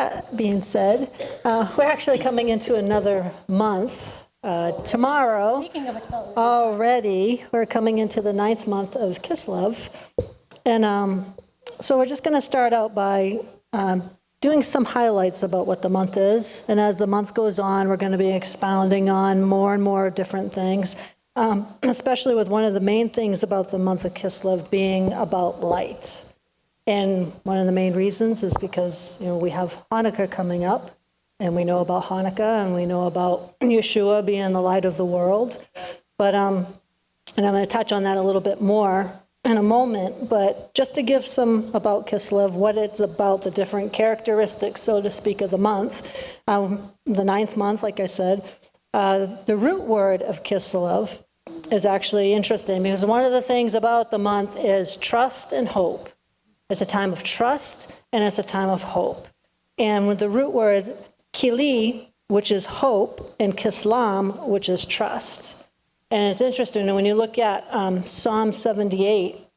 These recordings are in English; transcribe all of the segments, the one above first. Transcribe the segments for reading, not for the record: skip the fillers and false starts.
that being said, we're actually coming into another month. Tomorrow, Speaking of accelerated already, we're coming into the 9th month of Kislev. And so we're just going to start out by doing some highlights about what the month is. And as the month goes on, we're going to be expounding on more and more different things, especially with one of the main things about the month of Kislev being about light. And one of the main reasons is because, we have Hanukkah coming up. And we know about Hanukkah, and we know about Yeshua being the light of the world. But, and I'm going to touch on that a little bit more in a moment. But just to give some about Kislev, what it's about, the different characteristics, so to speak, of the month, the 9th month, like I said, the root word of Kislev is actually interesting because one of the things about the month is trust and hope. It's a time of trust, and it's a time of hope. And with the root word Kili, which is hope, and Kislam, which is trust. And it's interesting, when you look at Psalm 78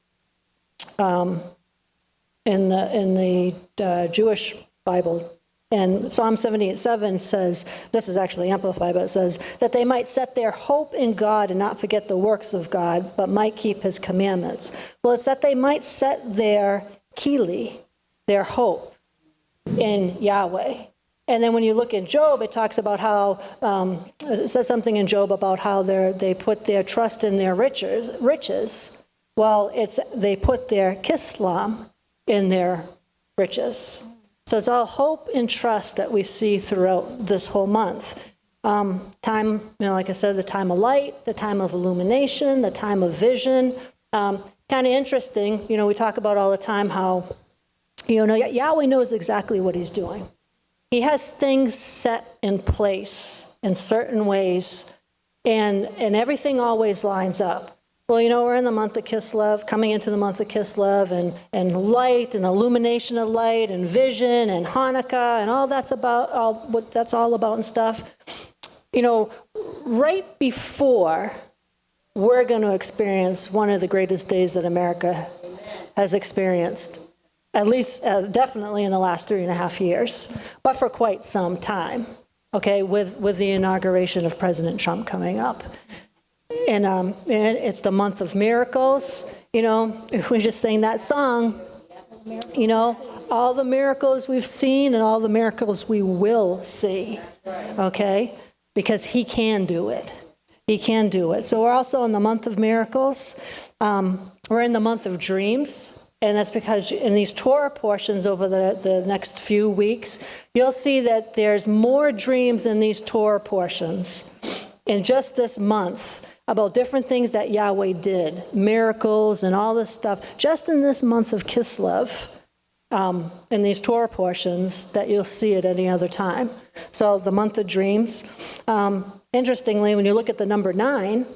in the Jewish Bible, and Psalm 78:7 says, this is actually amplified, but it says, that they might set their hope in God and not forget the works of God, but might keep his commandments. Well, it's that they might set their Kili, their hope, in Yahweh. And then when you look at Job, it talks about how, it says something in Job about how they put their trust in their riches. Well, they put their kislam in their riches. So it's all hope and trust that we see throughout this whole month. Time, like I said, the time of light, the time of illumination, the time of vision. Kind of interesting, we talk about all the time how, Yahweh knows exactly what he's doing. He has things set in place in certain ways, and everything always lines up. Well, we're in the month of Kislev, coming into the month of Kislev, and light and illumination of light and vision and Hanukkah and all that's about, what that's all about and stuff. Right before we're going to experience one of the greatest days that America has experienced. At least, definitely in the last 3.5 years, but for quite some time, okay, with the inauguration of President Trump coming up. And it's the month of miracles, if we just sang that song, all the miracles we've seen and all the miracles we will see, okay, because he can do it. He can do it. So we're also in the month of miracles. We're in the month of dreams. And that's because in these Torah portions over the next few weeks, you'll see that there's more dreams in these Torah portions in just this month about different things that Yahweh did, miracles and all this stuff, just in this month of Kislev, in these Torah portions that you'll see at any other time. So the month of dreams. Interestingly, when you look at the number 9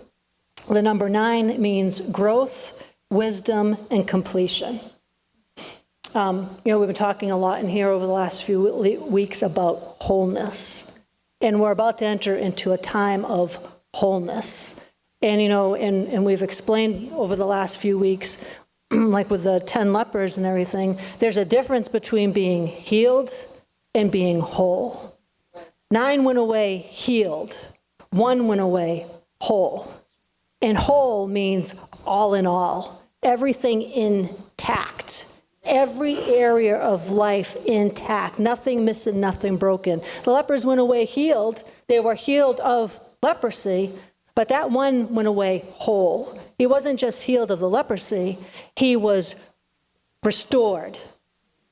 means growth, wisdom, and completion. We've been talking a lot in here over the last few weeks about wholeness. And we're about to enter into a time of wholeness. And, and we've explained over the last few weeks, like with the 10 lepers and everything, there's a difference between being healed and being whole. 9 went away healed. 1 went away whole. And whole means all in all, everything intact, every area of life intact, nothing missing, nothing broken. The lepers went away healed. They were healed of leprosy, but that one went away whole. He wasn't just healed of the leprosy, he was restored.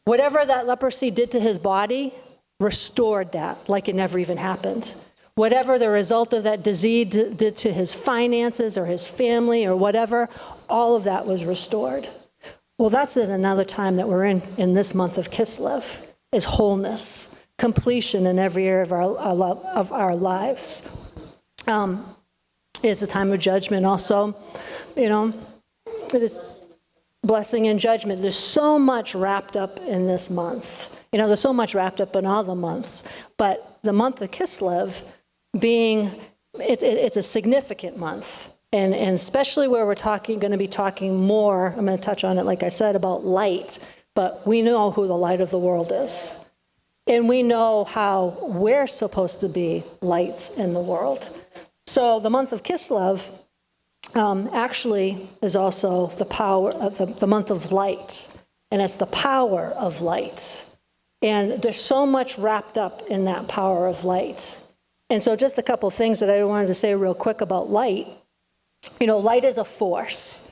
Whatever that leprosy did to his body, restored that like it never even happened. Whatever the result of that disease did to his finances or his family or whatever, all of that was restored. Well, that's another time that we're in this month of Kislev, is wholeness, completion in every area of our lives. It's a time of judgment also. This blessing and judgment. There's so much wrapped up in this month. There's so much wrapped up in all the months. But the month of Kislev, it's a significant month, and especially where we're going to be talking more, I'm going to touch on it, like I said, about light, but we know who the light of the world is. And we know how we're supposed to be lights in the world. So the month of Kislev actually is also the power of the month of light. And it's the power of light. And there's so much wrapped up in that power of light. And so just a couple things that I wanted to say real quick about light. You know, light is a force.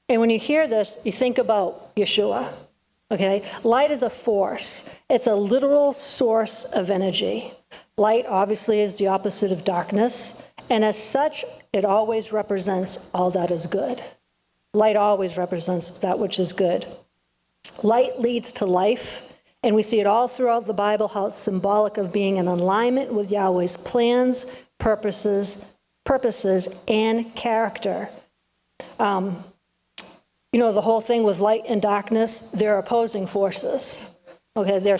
And when you hear this, you think about Yeshua. Okay? Light is a force. It's a literal source of energy. Light obviously is the opposite of darkness. And as such, it always represents all that is good. Light always represents that which is good. Light leads to life. And we see it all throughout the Bible, how it's symbolic of being in alignment with Yahweh's plans, purposes, and character. You know, the whole thing with light and darkness, they're opposing forces. Okay, they're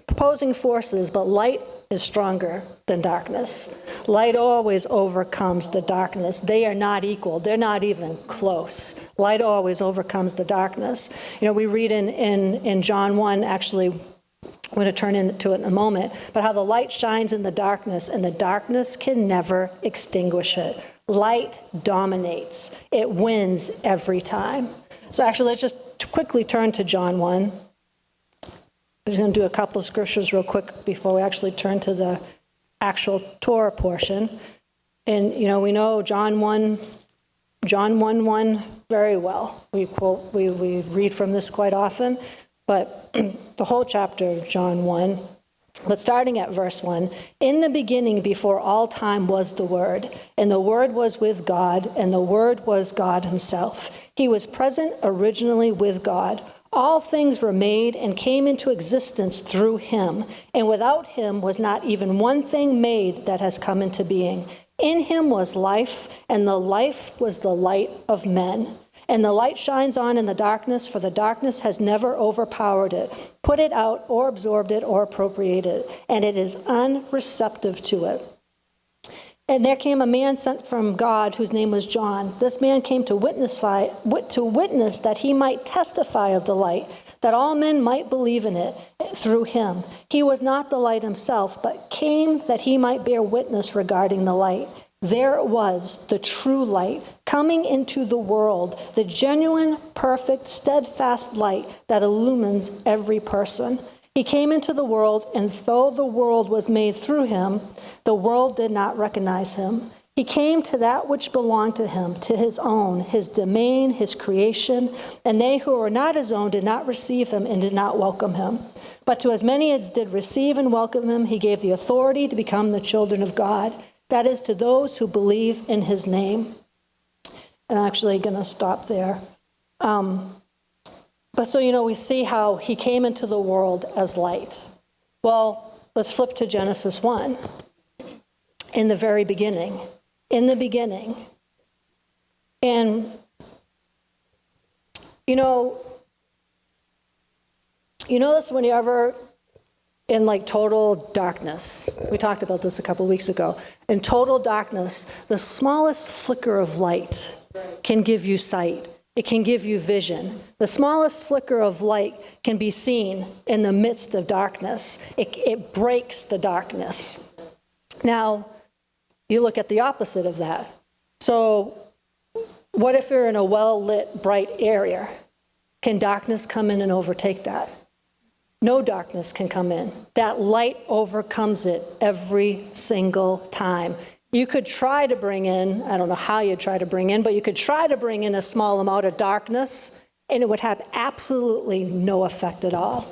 opposing forces, but light is stronger than darkness. Light always overcomes the darkness. They are not equal. They're not even close. Light always overcomes the darkness. You know, we read in John 1, actually, I'm going to turn into it in a moment, but how the light shines in the darkness, and the darkness can never extinguish it. Light dominates. It wins every time. So actually, let's just quickly turn to John 1. I'm just going to do a couple of scriptures real quick before we actually turn to the actual Torah portion. And, you know, we know John 1:1 very well. We read from this quite often, but the whole chapter of John 1, but starting at verse 1, in the beginning, before all time, was the Word, and the Word was with God, and the Word was God himself. He was present originally with God. All things were made and came into existence through him, and without him was not even one thing made that has come into being. In him was life, and the life was the light of men. And the light shines on in the darkness, for the darkness has never overpowered it, put it out, or absorbed it, or appropriated it, and it is unreceptive to it. And there came a man sent from God whose name was John. This man came to witness that he might testify of the light, that all men might believe in it through him. He was not the light himself, but came that he might bear witness regarding the light. There it was, the true light, coming into the world, the genuine, perfect, steadfast light that illumines every person. He came into the world, and though the world was made through him, the world did not recognize him. He came to that which belonged to him, to his own, his domain, his creation, and they who were not his own did not receive him and did not welcome him. But to as many as did receive and welcome him, he gave the authority to become the children of God. That is, to those who believe in his name. And I'm actually going to stop there. But so, you know, we see how he came into the world as light. Well, let's flip to Genesis 1. In the very beginning. In the beginning. And, you know this when you're ever in like total darkness. We talked about this a couple of weeks ago. In total darkness, the smallest flicker of light can give you sight. It can give you vision. The smallest flicker of light can be seen in the midst of darkness. It breaks the darkness. Now, you look at the opposite of that. So, what if you're in a well-lit, bright area? Can darkness come in and overtake that? No darkness can come in. That light overcomes it every single time. You could try to bring in, I don't know how you'd try to bring in, but you could try to bring in a small amount of darkness, and it would have absolutely no effect at all.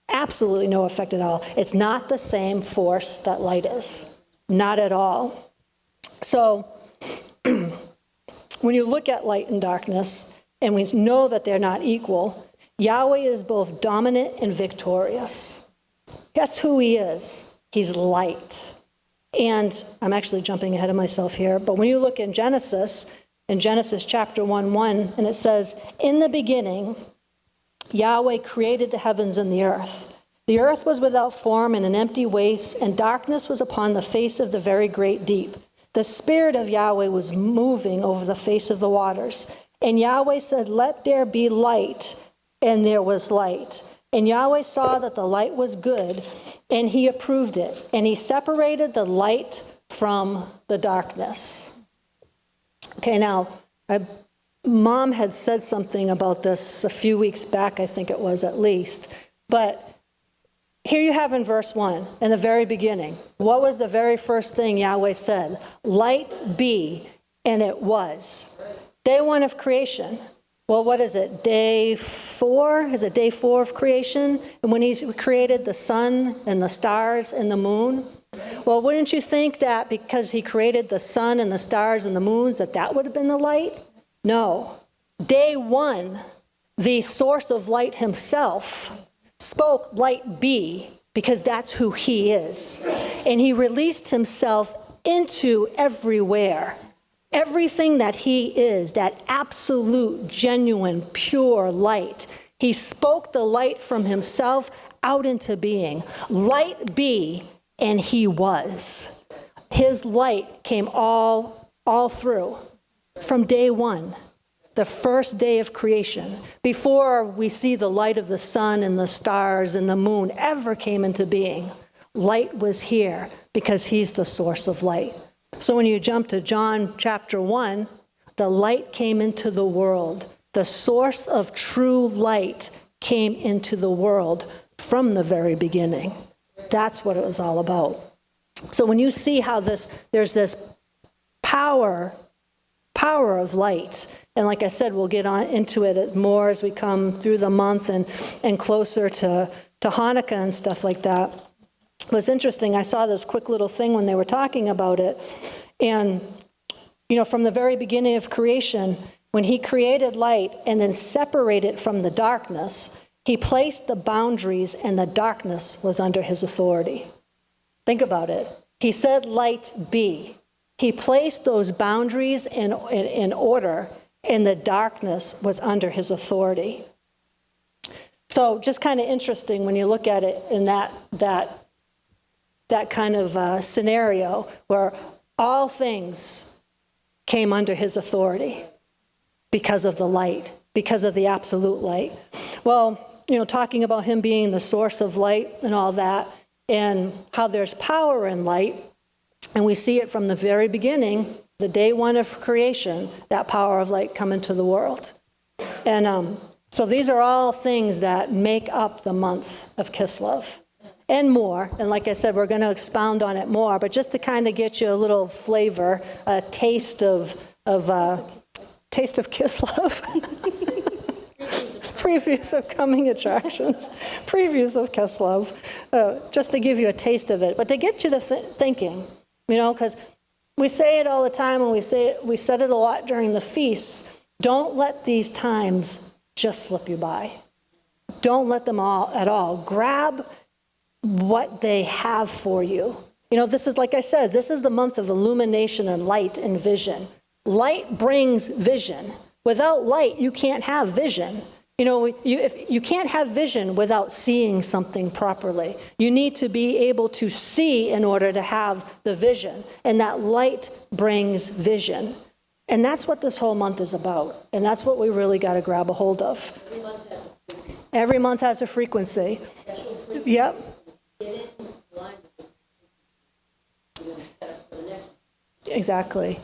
Absolutely no effect at all. It's not the same force that light is. Not at all. So, when you look at light and darkness, and we know that they're not equal, Yahweh is both dominant and victorious. That's who he is. He's light. And I'm actually jumping ahead of myself here, but when you look in Genesis chapter 1:1, and it says, in the beginning, Yahweh created the heavens and the earth. The earth was without form and an empty waste, and darkness was upon the face of the very great deep. The Spirit of Yahweh was moving over the face of the waters. And Yahweh said, let there be light, and there was light. And Yahweh saw that the light was good, and he approved it. And he separated the light from the darkness. Okay, now, Mom had said something about this a few weeks back, I think it was at least. But here you have in verse 1, in the very beginning, what was the very first thing Yahweh said? Light be, and it was. Day 1 of creation. Well, what is it? Day 4? Is it day 4 of creation? And when he created the sun and the stars and the moon? Well, wouldn't you think that because he created the sun and the stars and the moons, that would have been the light? No. Day 1, the source of light himself spoke light be, because that's who he is. And he released himself into everywhere. Everything that he is, that absolute, genuine, pure light. He spoke the light from himself out into being. Light be, and he was. His light came all through from day 1, the first day of creation, before we see the light of the sun and the stars and the moon ever came into being. Light was here because he's the source of light. So when you jump to John chapter 1, the light came into the world. The source of true light came into the world from the very beginning. That's what it was all about. So when you see how there's this power of light, and like I said, we'll get on into it more as we come through the month and closer to Hanukkah and stuff like that. It was interesting. I saw this quick little thing when they were talking about it. And, from the very beginning of creation, when he created light and then separated from the darkness, he placed the boundaries and the darkness was under his authority. Think about it. He said, light be. He placed those boundaries in order, and the darkness was under his authority. So just kind of interesting when you look at it in that kind of scenario where all things came under his authority because of the light, because of the absolute light. Well, talking about him being the source of light and all that, and how there's power in light, and we see it from the very beginning, the day 1 of creation, that power of light come into the world. And so these are all things that make up the month of Kislev. And more, and like I said, we're going to expound on it more, but just to kind of get you a little flavor, a taste of Kislev. Previews of coming attractions, previews of Kislev, just to give you a taste of it, but to get you to thinking, because we say it all the time, and we said it a lot during the feasts. Don't let these times just slip you by. Don't let them all at all. Grab what they have for you. This is, like I said, this is the month of illumination and light and vision. Light brings vision. Without light, you can't have vision. You can't have vision without seeing something properly. You need to be able to see in order to have the vision. And that light brings vision. And that's what this whole month is about. And that's what we really got to grab a hold of. Every month has a frequency. Yep. Exactly.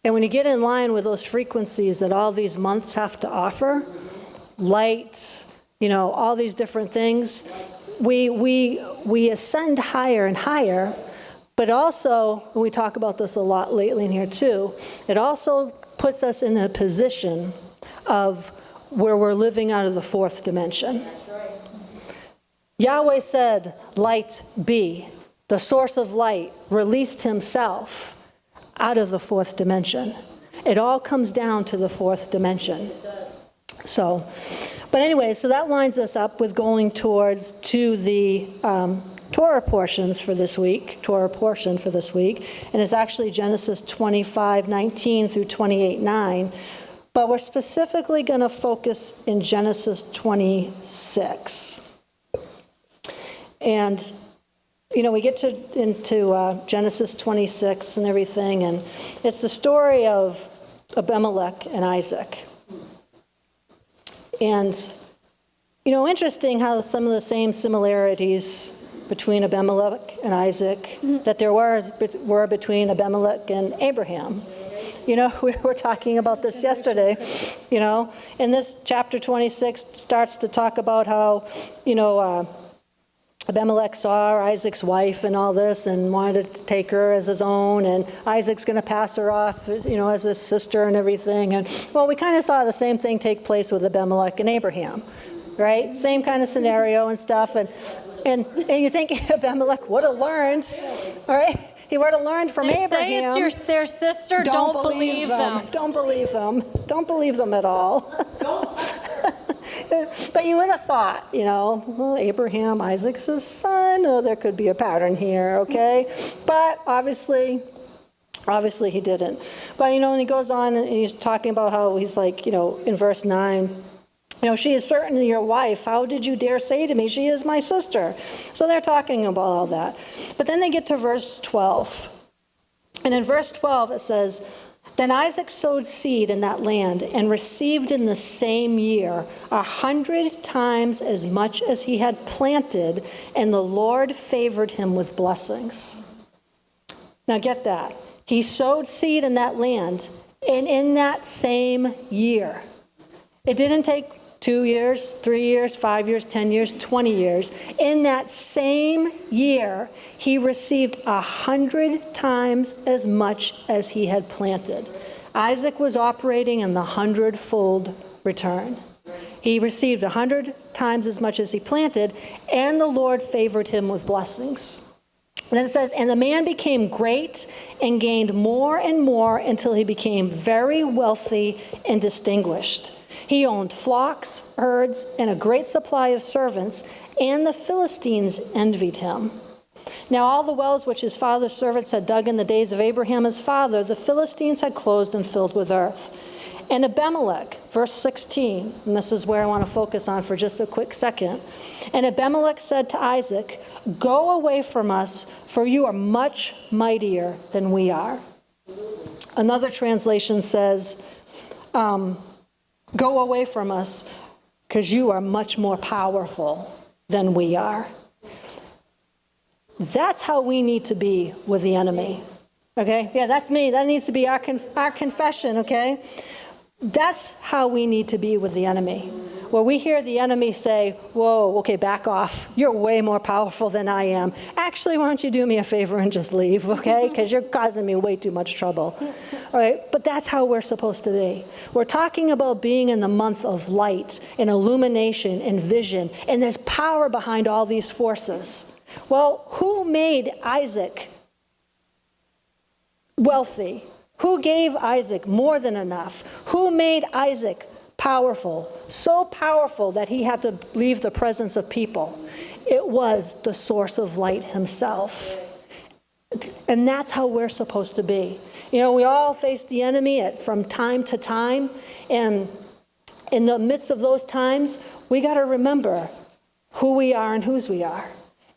And when you get in line with those frequencies that all these months have to offer, light, all these different things, we ascend higher and higher, but also, and we talk about this a lot lately in here too, it also puts us in a position of where we're living out of the 4th dimension. Yahweh said, light be. The source of light released himself out of the 4th dimension. It all comes down to the 4th dimension. But anyway, so that lines us up with going to the Torah portion for this week, and it's actually Genesis 25:19 through 28:9. But we're specifically going to focus in Genesis 26. And, we get into Genesis 26 and everything, and it's the story of Abimelech and Isaac. And, Interesting how some of the same similarities between Abimelech and Isaac that there were between Abimelech and Abraham. We were talking about this yesterday, and this chapter 26 starts to talk about how, Abimelech saw Isaac's wife and all this and wanted to take her as his own, and Isaac's going to pass her off, as his sister and everything. And, we kind of saw the same thing take place with Abimelech and Abraham, right? Same kind of scenario and stuff. And you think Abimelech would have learned, all right? He would have learned from Abraham. They say it's their sister. Don't believe them. Don't believe them. Don't believe them at all. But you would have thought, Abraham, Isaac's his son. Oh, there could be a pattern here, okay? But obviously he didn't. But, and he goes on and he's talking about how he's like, in verse 9, she is certainly your wife. How did you dare say to me, she is my sister? So they're talking about all that. But then they get to verse 12. And in verse 12 it says, then Isaac sowed seed in that land and received in the same year 100 times as much as he had planted, and the Lord favored him with blessings. Now get that. He sowed seed in that land, and in that same year. It didn't take 2 years, 3 years, 5 years, 10 years, 20 years. In that same year, he received 100 times as much as he had planted. Isaac was operating in the 100-fold return. He received 100 times as much as he planted, and the Lord favored him with blessings. And then it says, and the man became great and gained more and more until he became very wealthy and distinguished. He owned flocks, herds, and a great supply of servants, and the Philistines envied him. Now all the wells which his father's servants had dug in the days of Abraham his father, the Philistines had closed and filled with earth. And Abimelech, verse 16, and this is where I want to focus on for just a quick second. And Abimelech said to Isaac, go away from us, for you are much mightier than we are. Another translation says, go away from us, because you are much more powerful than we are. That's how we need to be with the enemy. Okay? Yeah, that's me. That needs to be our confession, okay? That's how we need to be with the enemy. Where we hear the enemy say, whoa, okay, back off. You're way more powerful than I am. Actually, why don't you do me a favor and just leave, okay? Because you're causing me way too much trouble. All right? But that's how we're supposed to be. We're talking about being in the month of light and illumination and vision, and there's power behind all these forces. Well, who made Isaac wealthy? Who gave Isaac more than enough? Who made Isaac powerful? So powerful that he had to leave the presence of people. It was the source of light himself. And that's how we're supposed to be. We all face the enemy from time to time. And in the midst of those times, we got to remember who we are and whose we are.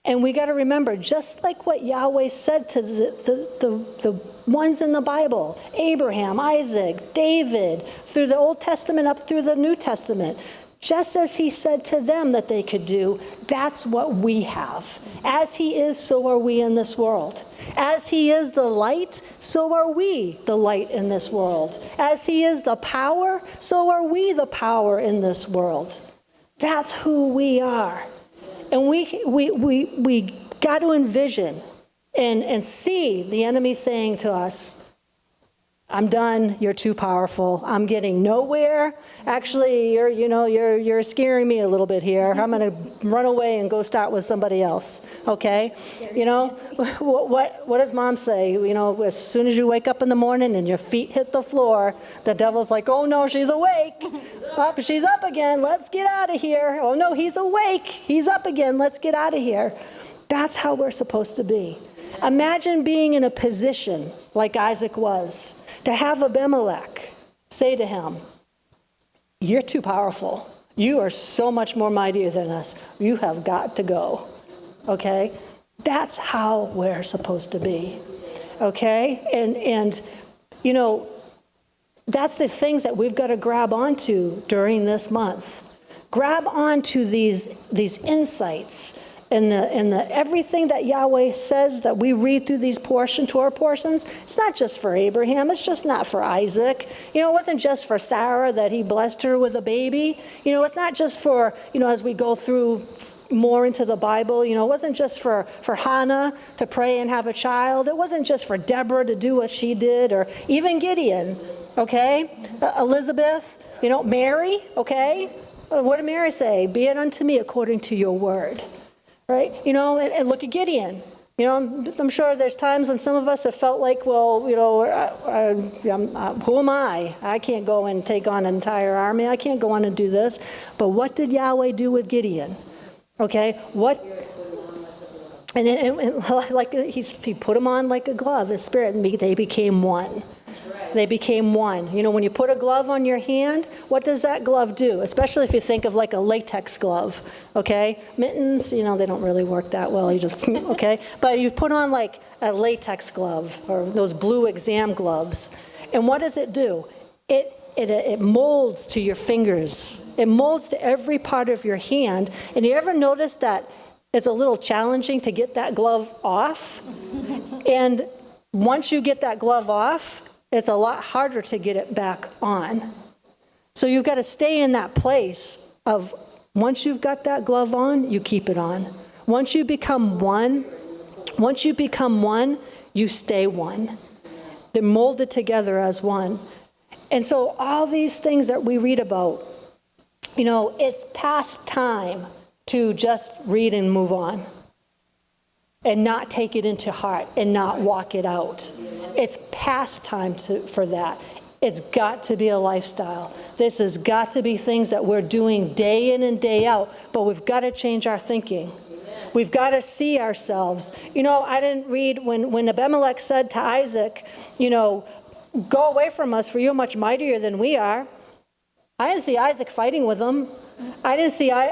And we got to remember, just like what Yahweh said to the ones in the Bible, Abraham, Isaac, David, through the Old Testament up through the New Testament, just as he said to them that they could do, that's what we have. As he is, so are we in this world. As he is the light, so are we the light in this world. As he is the power, so are we the power in this world. That's who we are. And we got to envision and see the enemy saying to us, I'm done, you're too powerful, I'm getting nowhere. Actually, you're scaring me a little bit here. I'm going to run away and go start with somebody else, okay? What does mom say? As soon as you wake up in the morning and your feet hit the floor, the devil's like, oh no, she's awake. Oh, she's up again, let's get out of here. Oh no, he's awake, he's up again, let's get out of here. That's how we're supposed to be. Imagine being in a position like Isaac was, to have Abimelech say to him, you're too powerful. You are so much more mightier than us. You have got to go. Okay? That's how we're supposed to be. Okay? And that's the things that we've got to grab onto during this month. grab onto these insights and the everything that Yahweh says that we read through these Torah portions. It's not just for Abraham. It's just not for Isaac. It wasn't just for Sarah that he blessed her with a baby. It's not just for, as we go through more into the Bible, it wasn't just for Hannah to pray and have a child. It wasn't just for Deborah to do what she did, or even Gideon, okay? Elizabeth, Mary, okay? What did Mary say? Be it unto me according to your word. Right? And look at Gideon. I'm sure there's times when some of us have felt like, well, who am I? I can't go and take on an entire army. I can't go on and do this. But what did Yahweh do with Gideon? Okay? And like he put him on like a glove, his spirit, and they became one. They became one. When you put a glove on your hand, what does that glove do? Especially if you think of like a latex glove, okay? Mittens, they don't really work that well. You just, okay? But you put on like a latex glove or those blue exam gloves. And what does it do? It molds to your fingers. It molds to every part of your hand. And you ever notice that it's a little challenging to get that glove off? And once you get that glove off, it's a lot harder to get it back on. So you've got to stay in that place of once you've got that glove on, you keep it on. Once you become one, you stay one. They're molded together as one. And so all these things that we read about, it's past time to just read and move on and not take it into heart and not walk it out. It's past time for that. It's got to be a lifestyle. This has got to be things that we're doing day in and day out, but we've got to change our thinking. We've got to see ourselves. I didn't read when Abimelech said to Isaac, go away from us, for you're much mightier than we are. I didn't see Isaac fighting with him. I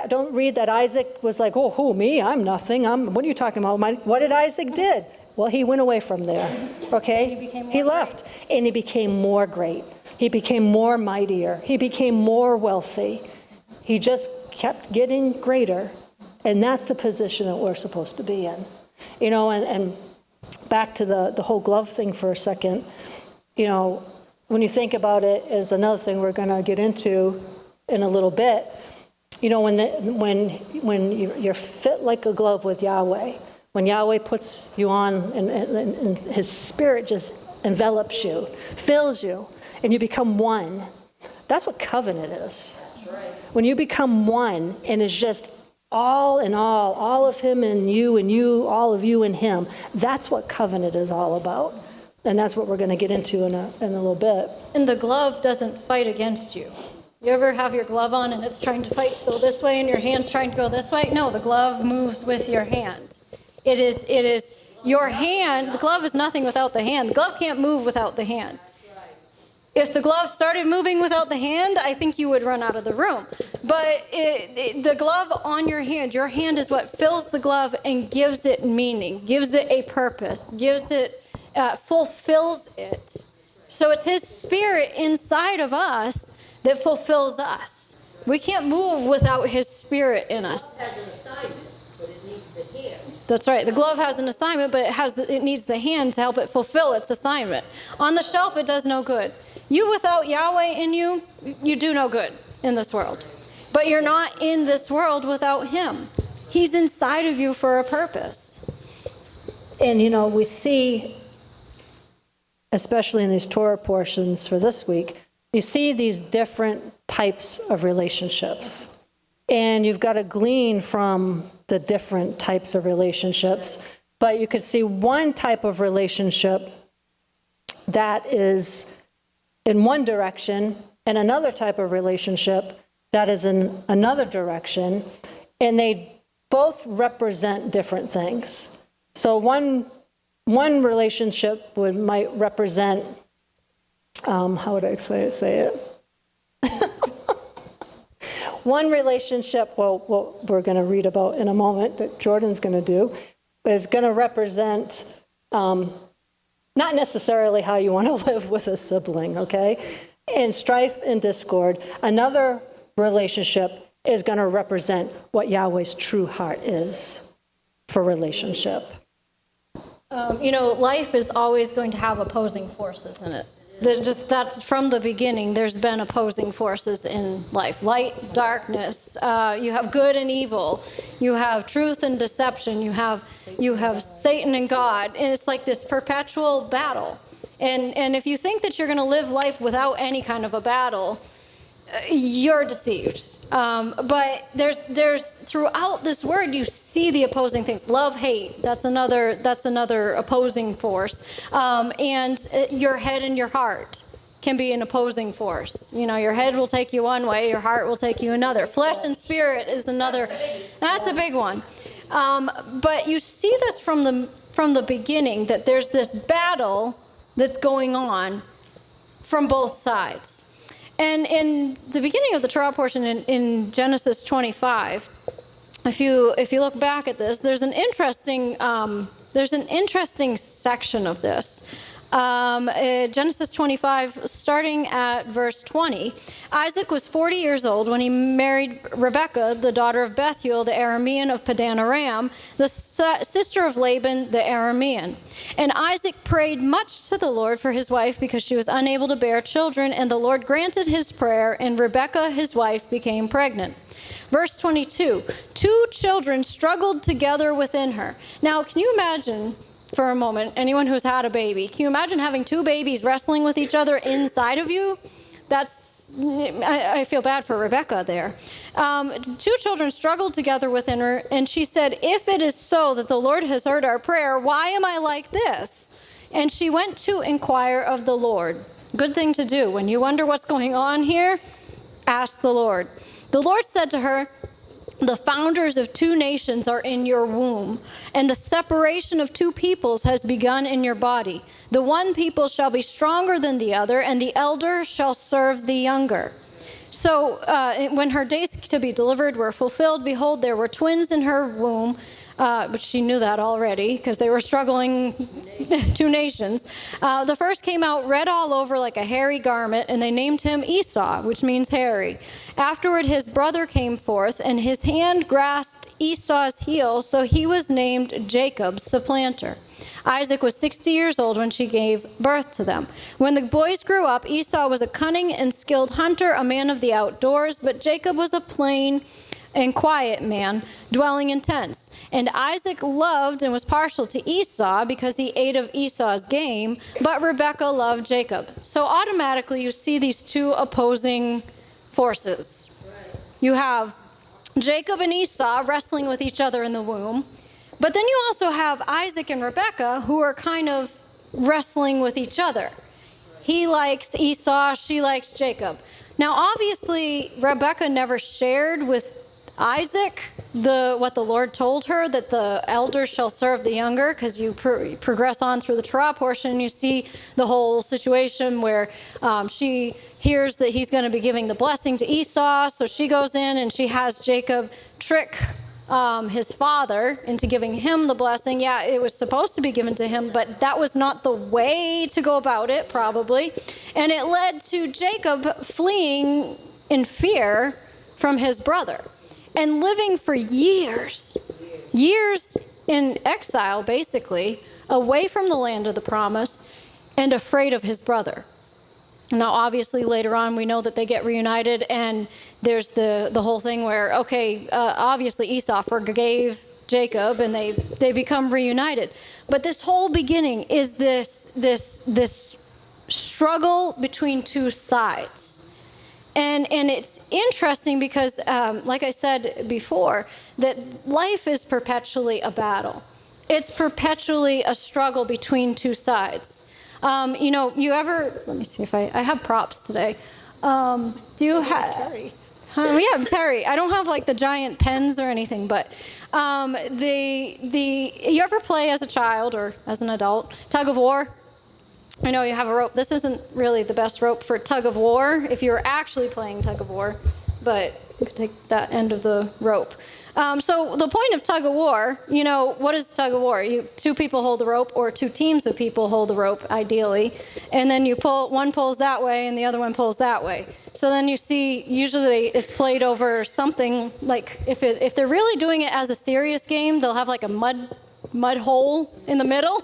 don't read that Isaac was like, oh, who, me? I'm nothing. What are you talking about? What did Isaac did? Well, he went away from there, okay? He left, and he became more great. He became more mightier. He became more wealthy. He just kept getting greater, and that's the position that we're supposed to be in. And back to the whole glove thing for a second, when you think about it, is another thing we're going to get into in a little bit. When you're fit like a glove with Yahweh, when Yahweh puts you on and his spirit just envelops you, fills you, and you become one, that's what covenant is. When you become one and it's just all in all of him and you, all of you and him, that's what covenant is all about. And that's what we're going to get into in a little bit. And the glove doesn't fight against you. You ever have your glove on and it's trying to fight to go this way and your hand's trying to go this way? No, the glove moves with your hand. It is your hand. The glove is nothing without the hand. The glove can't move without the hand. If the glove started moving without the hand, I think you would run out of the room. But the glove on your hand is what fills the glove and gives it meaning, gives it a purpose, fulfills it. So it's his spirit inside of us that fulfills us. We can't move without his spirit in us. It has an assignment, but it needs the hand. That's right. The glove has an assignment, but it needs the hand to help it fulfill its assignment. On the shelf, it does no good. You without Yahweh in you, you do no good in this world. But you're not in this world without him. He's inside of you for a purpose. And we see, especially in these Torah portions for this week, you see these different types of relationships. And you've got to glean from the different types of relationships. But you could see one type of relationship that is in one direction and another type of relationship that is in another direction. And they both represent different things. So one relationship might represent, how would I say it? One relationship, what we're going to read about in a moment that Jordan's going to do, is going to represent not necessarily how you want to live with a sibling, okay? And strife and discord. Another relationship is going to represent what Yahweh's true heart is for relationship. Life is always going to have opposing forces in it. That's from the beginning. There's been opposing forces in life. Light, darkness. You have good and evil. You have truth and deception. You have Satan and God, and it's like this perpetual battle. And if you think that you're going to live life without any kind of a battle, you're deceived. But there's throughout this word, you see the opposing things. Love, hate, that's another opposing force. And your head and your heart can be an opposing force. Your head will take you one way, your heart will take you another. Flesh and spirit is another. That's a big one. But you see this from the beginning, that there's this battle that's going on from both sides. And in the beginning of the Torah portion in Genesis 25, if you look back at this, there's an interesting section of this. Genesis 25, starting at verse 20. Isaac was 40 years old when he married Rebekah, the daughter of Bethuel, the Aramean of Padan Aram, the sister of Laban, the Aramean. And Isaac prayed much to the Lord for his wife because she was unable to bear children, and the Lord granted his prayer, and Rebekah, his wife, became pregnant. Verse 22, 2 children struggled together within her. Now, can you imagine for a moment, anyone who's had a baby, can you imagine having 2 babies wrestling with each other inside of you? I feel bad for Rebekah there. 2 children struggled together within her, and she said, if it is so that the Lord has heard our prayer, why am I like this? And she went to inquire of the Lord. Good thing to do. When you wonder what's going on here, ask the Lord. The Lord said to her, the founders of 2 nations are in your womb, and the separation of 2 peoples has begun in your body. The one people shall be stronger than the other, and the elder shall serve the younger. So when her days to be delivered were fulfilled, behold, there were twins in her womb. But she knew that already because they were struggling 2 nations. The first came out red all over like a hairy garment, and they named him Esau, which means hairy. Afterward, his brother came forth, and his hand grasped Esau's heel, so he was named Jacob, supplanter. Isaac was 60 years old when she gave birth to them. When the boys grew up, Esau was a cunning and skilled hunter, a man of the outdoors, but Jacob was a plain and quiet man, dwelling in tents. And Isaac loved and was partial to Esau because he ate of Esau's game, but Rebekah loved Jacob. So automatically you see these 2 opposing forces. You have Jacob and Esau wrestling with each other in the womb, but then you also have Isaac and Rebekah who are kind of wrestling with each other. He likes Esau, she likes Jacob. Now obviously Rebekah never shared with Isaac what the Lord told her, that the elder shall serve the younger, because you progress on through the Torah portion, you see the whole situation where she hears that he's going to be giving the blessing to Esau, so she goes in and she has Jacob trick his father into giving him the blessing. Yeah, it was supposed to be given to him, but that was not the way to go about it, probably. And it led to Jacob fleeing in fear from his brother and living for years in exile, basically, away from the land of the promise and afraid of his brother. Now, obviously, later on, we know that they get reunited, and there's the whole thing where, obviously Esau forgave Jacob, and they become reunited. But this whole beginning is this struggle between 2 sides. And it's interesting because, like I said before, that life is perpetually a battle. It's perpetually a struggle between 2 sides. You ever, let me see if I have props today. Do you have, Terry. We have Terry. I don't have like the giant pens or anything, but you ever play as a child or as an adult, tug of war? I know you have a rope. This isn't really the best rope for tug of war if you're actually playing tug of war, but you could take that end of the rope. So the point of tug of war, what is tug of war? Two people hold the rope, or two teams of people hold the rope, ideally. And then one pulls that way and the other one pulls that way. So then you see, usually it's played over something like, if they're really doing it as a serious game, they'll have like a mud hole in the middle.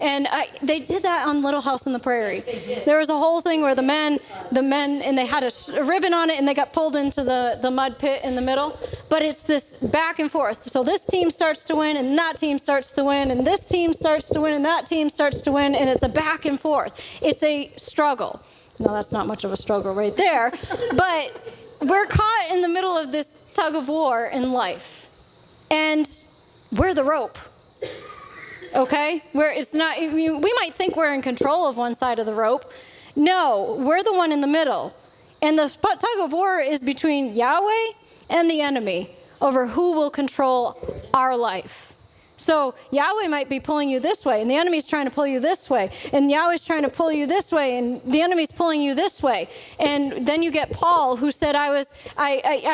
And they did that on Little House on the Prairie. There was a whole thing where the men, and they had a ribbon on it, and they got pulled into the mud pit in the middle. But it's this back and forth. So this team starts to win, and that team starts to win, and this team starts to win, and that team starts to win, and it's a back and forth. It's a struggle. No, that's not much of a struggle right there. But we're caught in the middle of this tug of war in life. And we're the rope. Okay? We might think we're in control of one side of the rope. No, we're the one in the middle. And the tug of war is between Yahweh and the enemy over who will control our life. So Yahweh might be pulling you this way, and the enemy's trying to pull you this way, and Yahweh's trying to pull you this way, and the enemy's pulling you this way. And then you get Paul, who said, I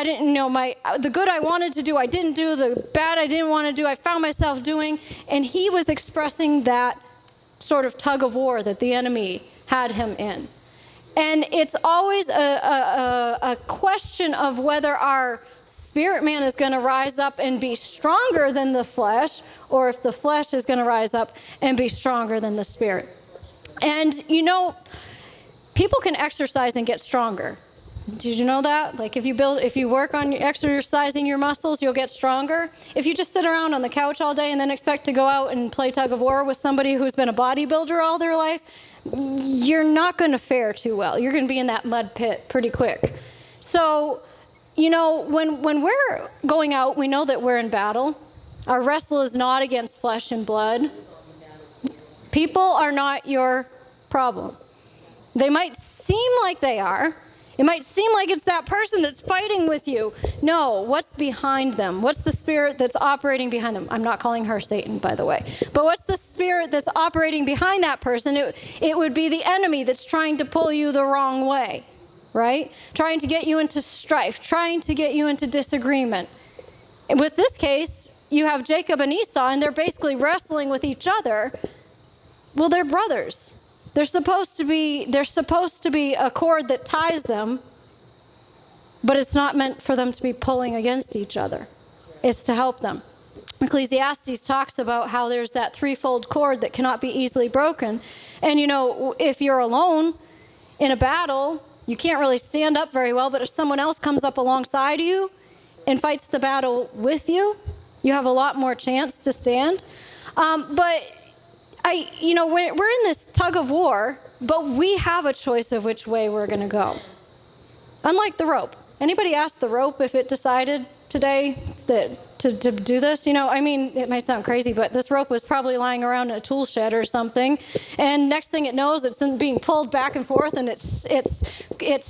didn't know the good I wanted to do, I didn't do. The bad I didn't want to do, I found myself doing. And he was expressing that sort of tug of war that the enemy had him in. And it's always a question of whether our spirit man is going to rise up and be stronger than the flesh, or if the flesh is going to rise up and be stronger than the spirit. And people can exercise and get stronger. Did you know that? Like if you work on exercising your muscles, you'll get stronger. If you just sit around on the couch all day and then expect to go out and play tug of war with somebody who's been a bodybuilder all their life, you're not going to fare too well. You're going to be in that mud pit pretty quick. So, when we're going out, we know that we're in battle. Our wrestle is not against flesh and blood. People are not your problem. They might seem like they are. It might seem like it's that person that's fighting with you. No, what's behind them? What's the spirit that's operating behind them? I'm not calling her Satan, by the way. But what's the spirit that's operating behind that person? It would be the enemy that's trying to pull you the wrong way. Right? Trying to get you into strife, trying to get you into disagreement. And with this case, you have Jacob and Esau, and they're basically wrestling with each other. Well, they're brothers. There's supposed to be a cord that ties them, but it's not meant for them to be pulling against each other. It's to help them. Ecclesiastes talks about how there's that threefold cord that cannot be easily broken. And if you're alone in a battle, you can't really stand up very well, but if someone else comes up alongside you and fights the battle with you, you have a lot more chance to stand. We're in this tug of war, but we have a choice of which way we're going to go. Unlike the rope. Anybody ask the rope if it decided today that to do this? It might sound crazy, but this rope was probably lying around in a tool shed or something. And next thing it knows, it's being pulled back and forth, and its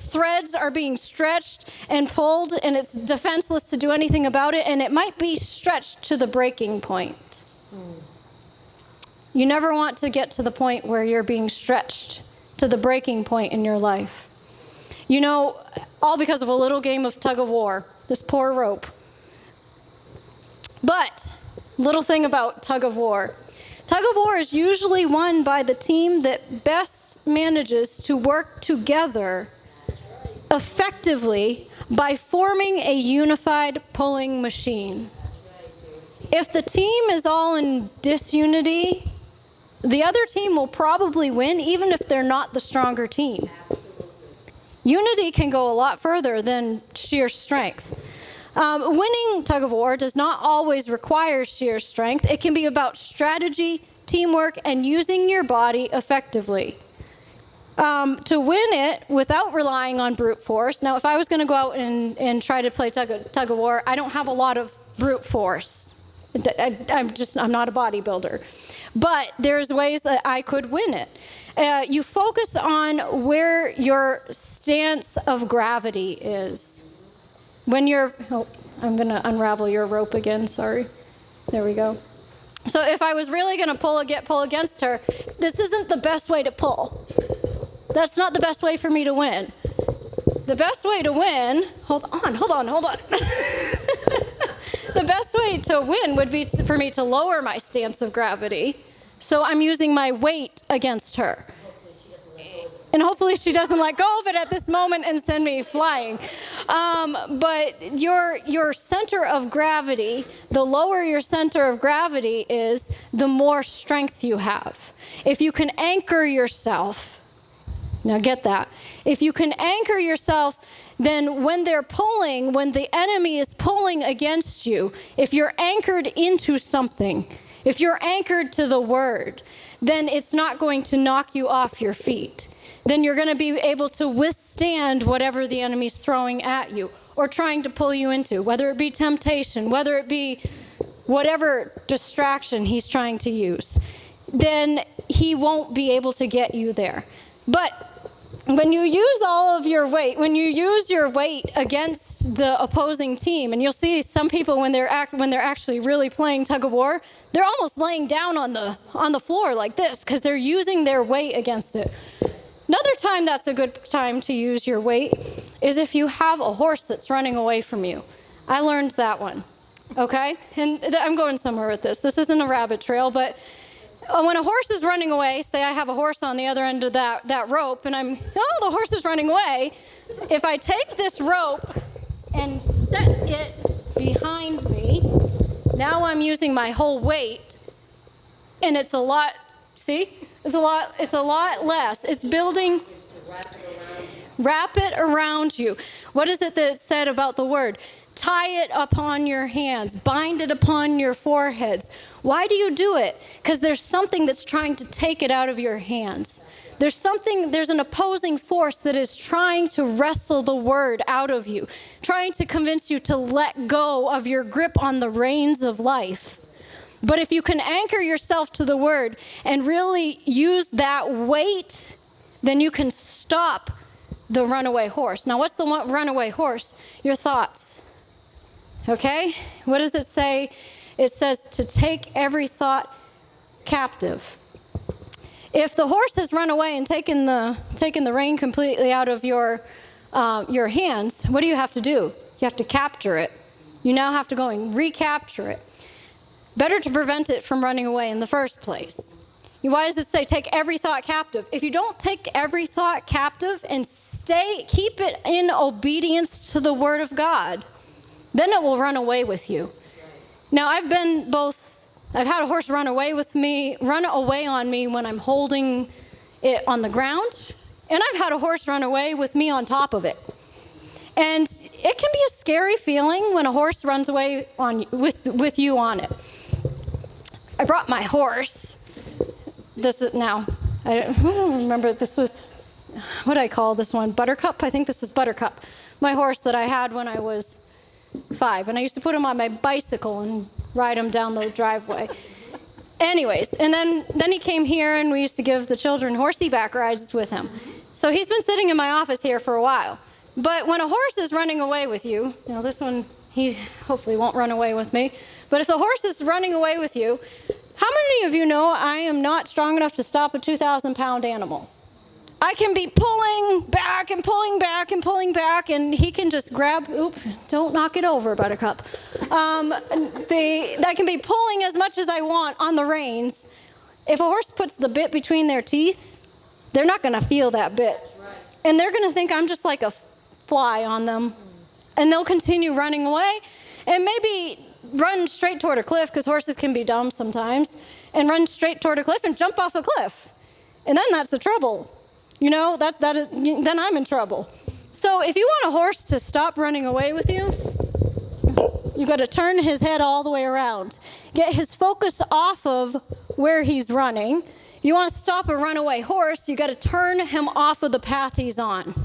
threads are being stretched and pulled, and it's defenseless to do anything about it, and it might be stretched to the breaking point. You never want to get to the point where you're being stretched to the breaking point in your life. All because of a little game of tug of war, this poor rope. But, little thing about tug of war. Tug of war is usually won by the team that best manages to work together effectively by forming a unified pulling machine. If the team is all in disunity, the other team will probably win, even if they're not the stronger team. Unity can go a lot further than sheer strength. Winning tug of war does not always require sheer strength. It can be about strategy, teamwork, and using your body effectively. To win it without relying on brute force. Now, if I was going to go out and try to play tug of war, I don't have a lot of brute force. I'm not a bodybuilder. But there's ways that I could win it. You focus on where your stance of gravity is. I'm going to unravel your rope again, sorry. There we go. So if I was really going to pull against her, this isn't the best way to pull. That's not the best way for me to win. The best way to win, hold on. The best way to win would be for me to lower my stance of gravity. So I'm using my weight against her. And hopefully she doesn't let go of it at this moment and send me flying. But your center of gravity, the lower your center of gravity is, the more strength you have. If you can anchor yourself, now get that. If you can anchor yourself, then when they're pulling, when the enemy is pulling against you, if you're anchored into something, if you're anchored to the word, then it's not going to knock you off your feet. Then you're going to be able to withstand whatever the enemy's throwing at you or trying to pull you into, whether it be temptation, whether it be whatever distraction he's trying to use. Then he won't be able to get you there. But when you use all of your weight, when you use your weight against the opposing team, and you'll see some people when they're actually really playing tug of war, they're almost laying down on the floor like this because they're using their weight against it. Another time that's a good time to use your weight is if you have a horse that's running away from you. I learned that one, okay? And I'm going somewhere with this. This isn't a rabbit trail, but when a horse is running away, say I have a horse on the other end of that rope, and the horse is running away. If I take this rope and set it behind me, now I'm using my whole weight, and it's a lot, see? It's a lot less. It's building. Wrap it around you. What is it that it said about the word? Tie it upon your hands. Bind it upon your foreheads. Why do you do it? Because there's something that's trying to take it out of your hands. There's an opposing force that is trying to wrestle the word out of you, trying to convince you to let go of your grip on the reins of life. But if you can anchor yourself to the word and really use that weight, then you can stop the runaway horse. Now, what's the runaway horse? Your thoughts. Okay? What does it say? It says to take every thought captive. If the horse has run away and taken the rein completely out of your hands, what do you have to do? You have to capture it. You now have to go and recapture it. Better to prevent it from running away in the first place. Why does it say take every thought captive? If you don't take every thought captive and keep it in obedience to the word of God, then it will run away with you. Now, I've had a horse run away on me when I'm holding it on the ground, and I've had a horse run away with me on top of it. And it can be a scary feeling when a horse runs away with you on it. I brought my horse. I don't remember, this was, what did I call this one? Buttercup? I think this was Buttercup. My horse that I had when I was 5. And I used to put him on my bicycle and ride him down the driveway. Anyways, and then he came here and we used to give the children horsey back rides with him. So he's been sitting in my office here for a while. But when a horse is running away with you, this one, he hopefully won't run away with me. But if the horse is running away with you, how many of you know I am not strong enough to stop a 2,000-pound animal? I can be pulling back and pulling back and pulling back, and he can just grab, don't knock it over, Buttercup. I can be pulling as much as I want on the reins. If a horse puts the bit between their teeth, they're not going to feel that bit. And they're going to think I'm just like a fly on them. And they'll continue running away and maybe run straight toward a cliff, because horses can be dumb sometimes, and run straight toward a cliff and jump off a cliff. And then that's the trouble. Then I'm in trouble. So if you want a horse to stop running away with you, you've got to turn his head all the way around. Get his focus off of where he's running. You want to stop a runaway horse, you got to turn him off of the path he's on.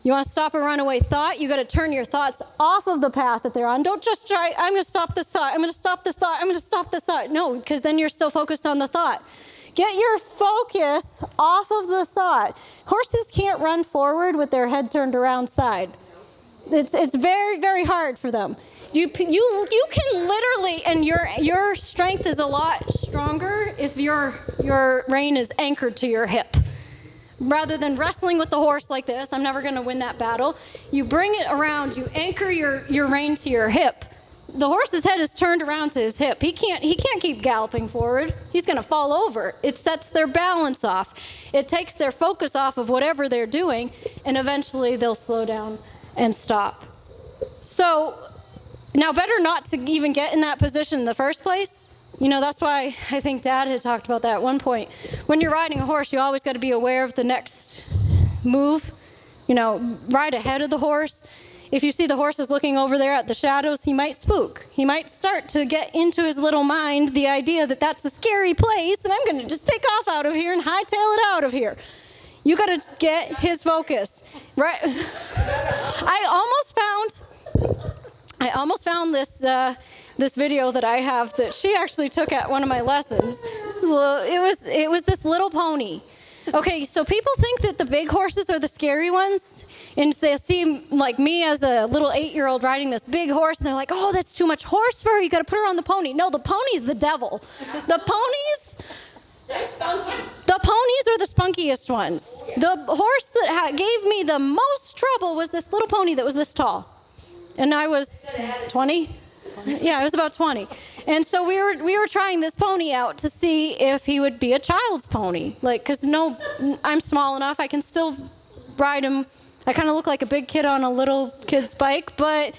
You want to stop a runaway thought, you got to turn your thoughts off of the path that they're on. Don't just try, I'm going to stop this thought, I'm going to stop this thought, I'm going to stop this thought. No, because then you're still focused on the thought. Get your focus off of the thought. Horses can't run forward with their head turned around side. It's very, very hard for them. You can literally, and your strength is a lot stronger if your rein is anchored to your hip. Rather than wrestling with the horse like this, I'm never going to win that battle. You bring it around, you anchor your rein to your hip, the horse's head is turned around to his hip. He can't keep galloping forward. He's going to fall over. It sets their balance off. It takes their focus off of whatever they're doing, and eventually they'll slow down and stop. So now better not to even get in that position in the first place. You know, that's why I think Dad had talked about that at one point. When you're riding a horse, you always got to be aware of the next move. You know, ride ahead of the horse. If you see the horse is looking over there at the shadows, he might spook. He might start to get into his little mind the idea that that's a scary place and I'm going to just take off out of here and hightail it out of here. You got to get his focus, right? I almost found this video that I have that she actually took at one of my lessons. It was this little pony. Okay, so people think that the big horses are the scary ones, and they see like me as a little 8-year-old riding this big horse, and they're like, "Oh, that's too much horse fur. You got to put her on the pony." No, the pony's the devil. The ponies are the spunkiest ones. The horse that gave me the most trouble was this little pony that was this tall, and I was 20. Yeah, I was about 20. And so we were trying this pony out to see if he would be a child's pony. Like, because no, I'm small enough, I can still ride him. I kind of look like a big kid on a little kid's bike, but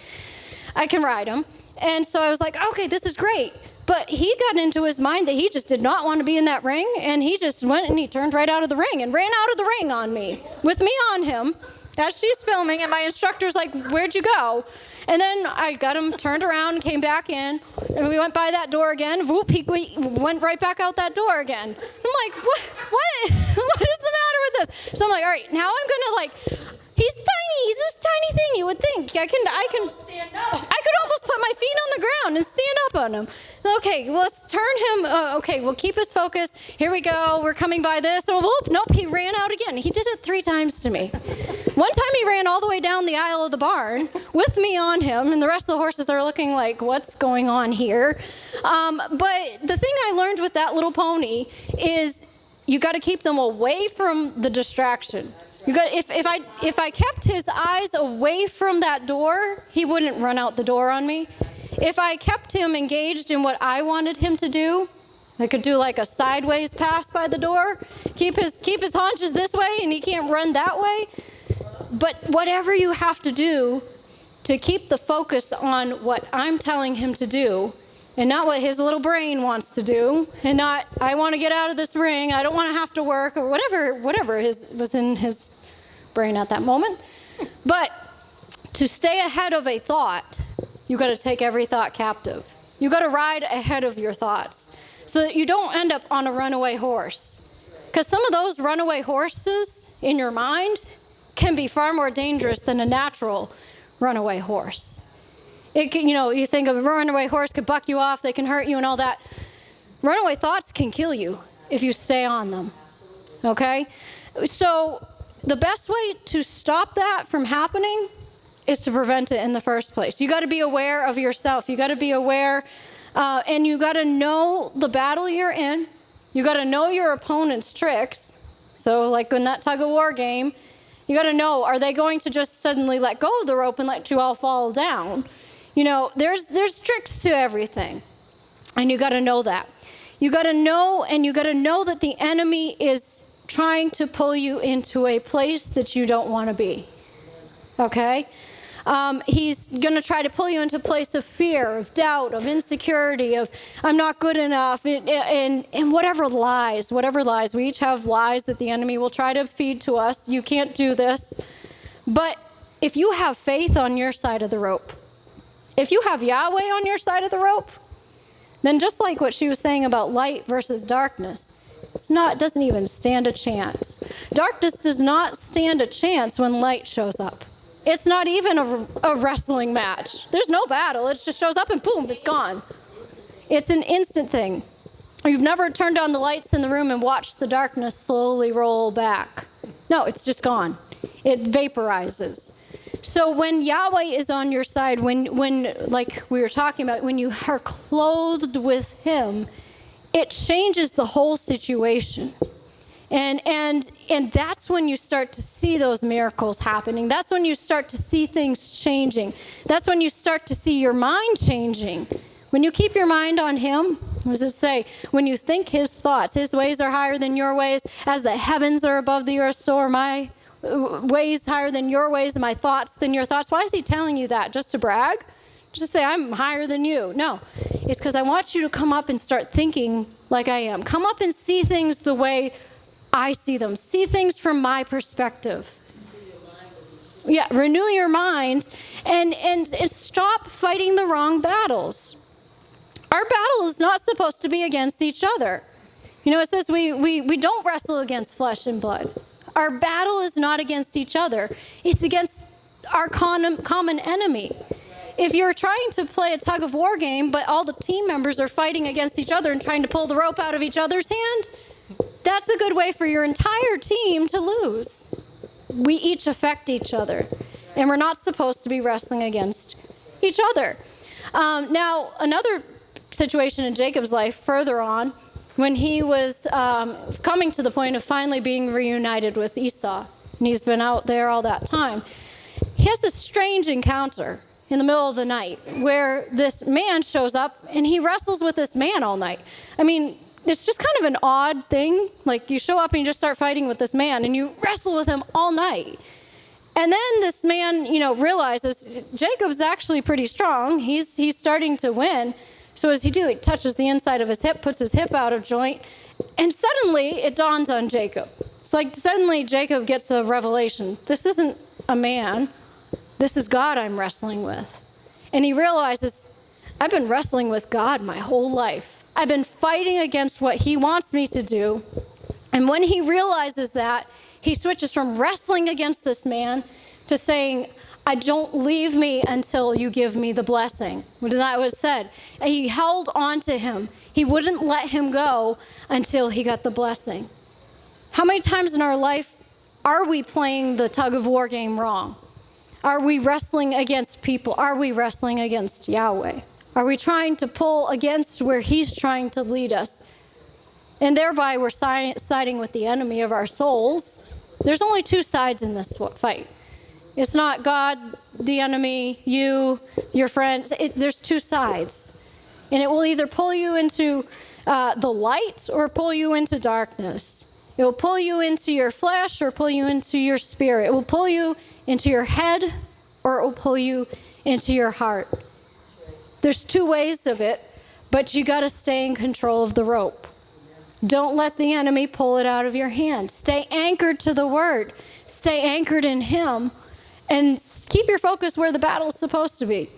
I can ride him. And so I was like, okay, this is great. But he got into his mind that he just did not want to be in that ring, and he just went and he turned right out of the ring and ran out of the ring on me, with me on him, as she's filming, and my instructor's like, "Where'd you go?" And then I got him turned around and came back in, and we went by that door again. Whoop, he went right back out that door again. I'm like, what is the matter with this? So I'm like, all right, now I'm gonna like, he's tiny, he's this tiny thing. You would think I can stand up. I could almost put my feet on the ground and stand up on him. Okay, well, let's turn him. Okay, we'll keep his focus. Here we go. We're coming by this. Oh, whoop, nope, he ran out again. He did it 3 times to me. One time he ran all the way down the aisle of the barn with me on him, and the rest of the horses are looking like, what's going on here? But the thing I learned with that little pony is you got to keep them away from the distraction. You got if I kept his eyes away from that door, he wouldn't run out the door on me. If I kept him engaged in what I wanted him to do, I could do like a sideways pass by the door, keep his haunches this way, and he can't run that way. But whatever you have to do to keep the focus on what I'm telling him to do, and not what his little brain wants to do, and not, I want to get out of this ring, I don't want to have to work, or whatever was in his brain at that moment. But to stay ahead of a thought, you got to take every thought captive. You got to ride ahead of your thoughts so that you don't end up on a runaway horse. Because some of those runaway horses in your mind can be far more dangerous than a natural runaway horse. It can, you think of a runaway horse could buck you off, they can hurt you and all that. Runaway thoughts can kill you if you stay on them, okay? So the best way to stop that from happening is to prevent it in the first place. You got to be aware of yourself. You got to be aware, and you got to know the battle you're in. You got to know your opponent's tricks. So like in that tug of war game, you got to know, are they going to just suddenly let go of the rope and let you all fall down? There's tricks to everything, and you got to know that. You got to know, and you got to know that the enemy is trying to pull you into a place that you don't want to be, okay? He's going to try to pull you into a place of fear, of doubt, of insecurity, of I'm not good enough, and whatever lies. We each have lies that the enemy will try to feed to us. You can't do this. But if you have faith on your side of the rope, if you have Yahweh on your side of the rope, then just like what she was saying about light versus darkness, it doesn't even stand a chance. Darkness does not stand a chance when light shows up. It's not even a wrestling match. There's no battle. It just shows up and boom, it's gone. It's an instant thing. You've never turned on the lights in the room and watched the darkness slowly roll back. No, it's just gone. It vaporizes. So when Yahweh is on your side, when like we were talking about, when you are clothed with Him, it changes the whole situation. And that's when you start to see those miracles happening. That's when you start to see things changing. That's when you start to see your mind changing. When you keep your mind on him, what does it say? When you think his thoughts, his ways are higher than your ways, as the heavens are above the earth, so are my ways higher than your ways, and my thoughts than your thoughts. Why is he telling you that? Just to brag? Just say, I'm higher than you. No, it's because I want you to come up and start thinking like I am. Come up and see things the way I see them. See things from my perspective. Yeah, renew your mind and stop fighting the wrong battles. Our battle is not supposed to be against each other. You know, it says we don't wrestle against flesh and blood. Our battle is not against each other. It's against our common enemy. If you're trying to play a tug of war game, but all the team members are fighting against each other and trying to pull the rope out of each other's hand, that's a good way for your entire team to lose. We each affect each other, and we're not supposed to be wrestling against each other. Now, another situation in Jacob's life further on, when he was coming to the point of finally being reunited with Esau, and he's been out there all that time, he has this strange encounter in the middle of the night where this man shows up and he wrestles with this man all night. I mean, it's just kind of an odd thing. Like, you show up and you just start fighting with this man and you wrestle with him all night. And then this man, realizes Jacob's actually pretty strong. He's starting to win. So what does he do? He touches the inside of his hip, puts his hip out of joint, and suddenly it dawns on Jacob. It's like suddenly Jacob gets a revelation. This isn't a man. This is God I'm wrestling with. And he realizes, I've been wrestling with God my whole life. I've been fighting against what he wants me to do. And when he realizes that, he switches from wrestling against this man to saying, don't leave me until you give me the blessing. That was said. And he held on to him. He wouldn't let him go until he got the blessing. How many times in our life are we playing the tug of war game wrong? Are we wrestling against people? Are we wrestling against Yahweh? Are we trying to pull against where he's trying to lead us? And thereby we're siding with the enemy of our souls. There's only two sides in this fight. It's not God, the enemy, you, your friends. There's two sides. And it will either pull you into the light or pull you into darkness. It will pull you into your flesh or pull you into your spirit. It will pull you into your head or it will pull you into your heart. There's two ways of it, but you got to stay in control of the rope. Don't let the enemy pull it out of your hand. Stay anchored to the word. Stay anchored in him. And keep your focus where the battle is supposed to be.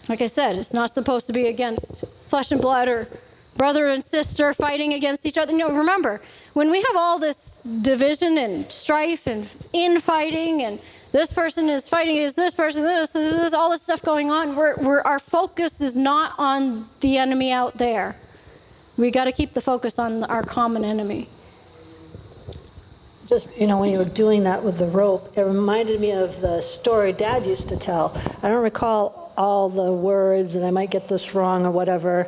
Like I said, it's not supposed to be against flesh and blood or brother and sister fighting against each other. No, remember, when we have all this division and strife and infighting and this person is fighting against this person, this all this stuff going on, our focus is not on the enemy out there. We got to keep the focus on our common enemy. Just, when you were doing that with the rope, it reminded me of the story Dad used to tell. I don't recall all the words, and I might get this wrong or whatever,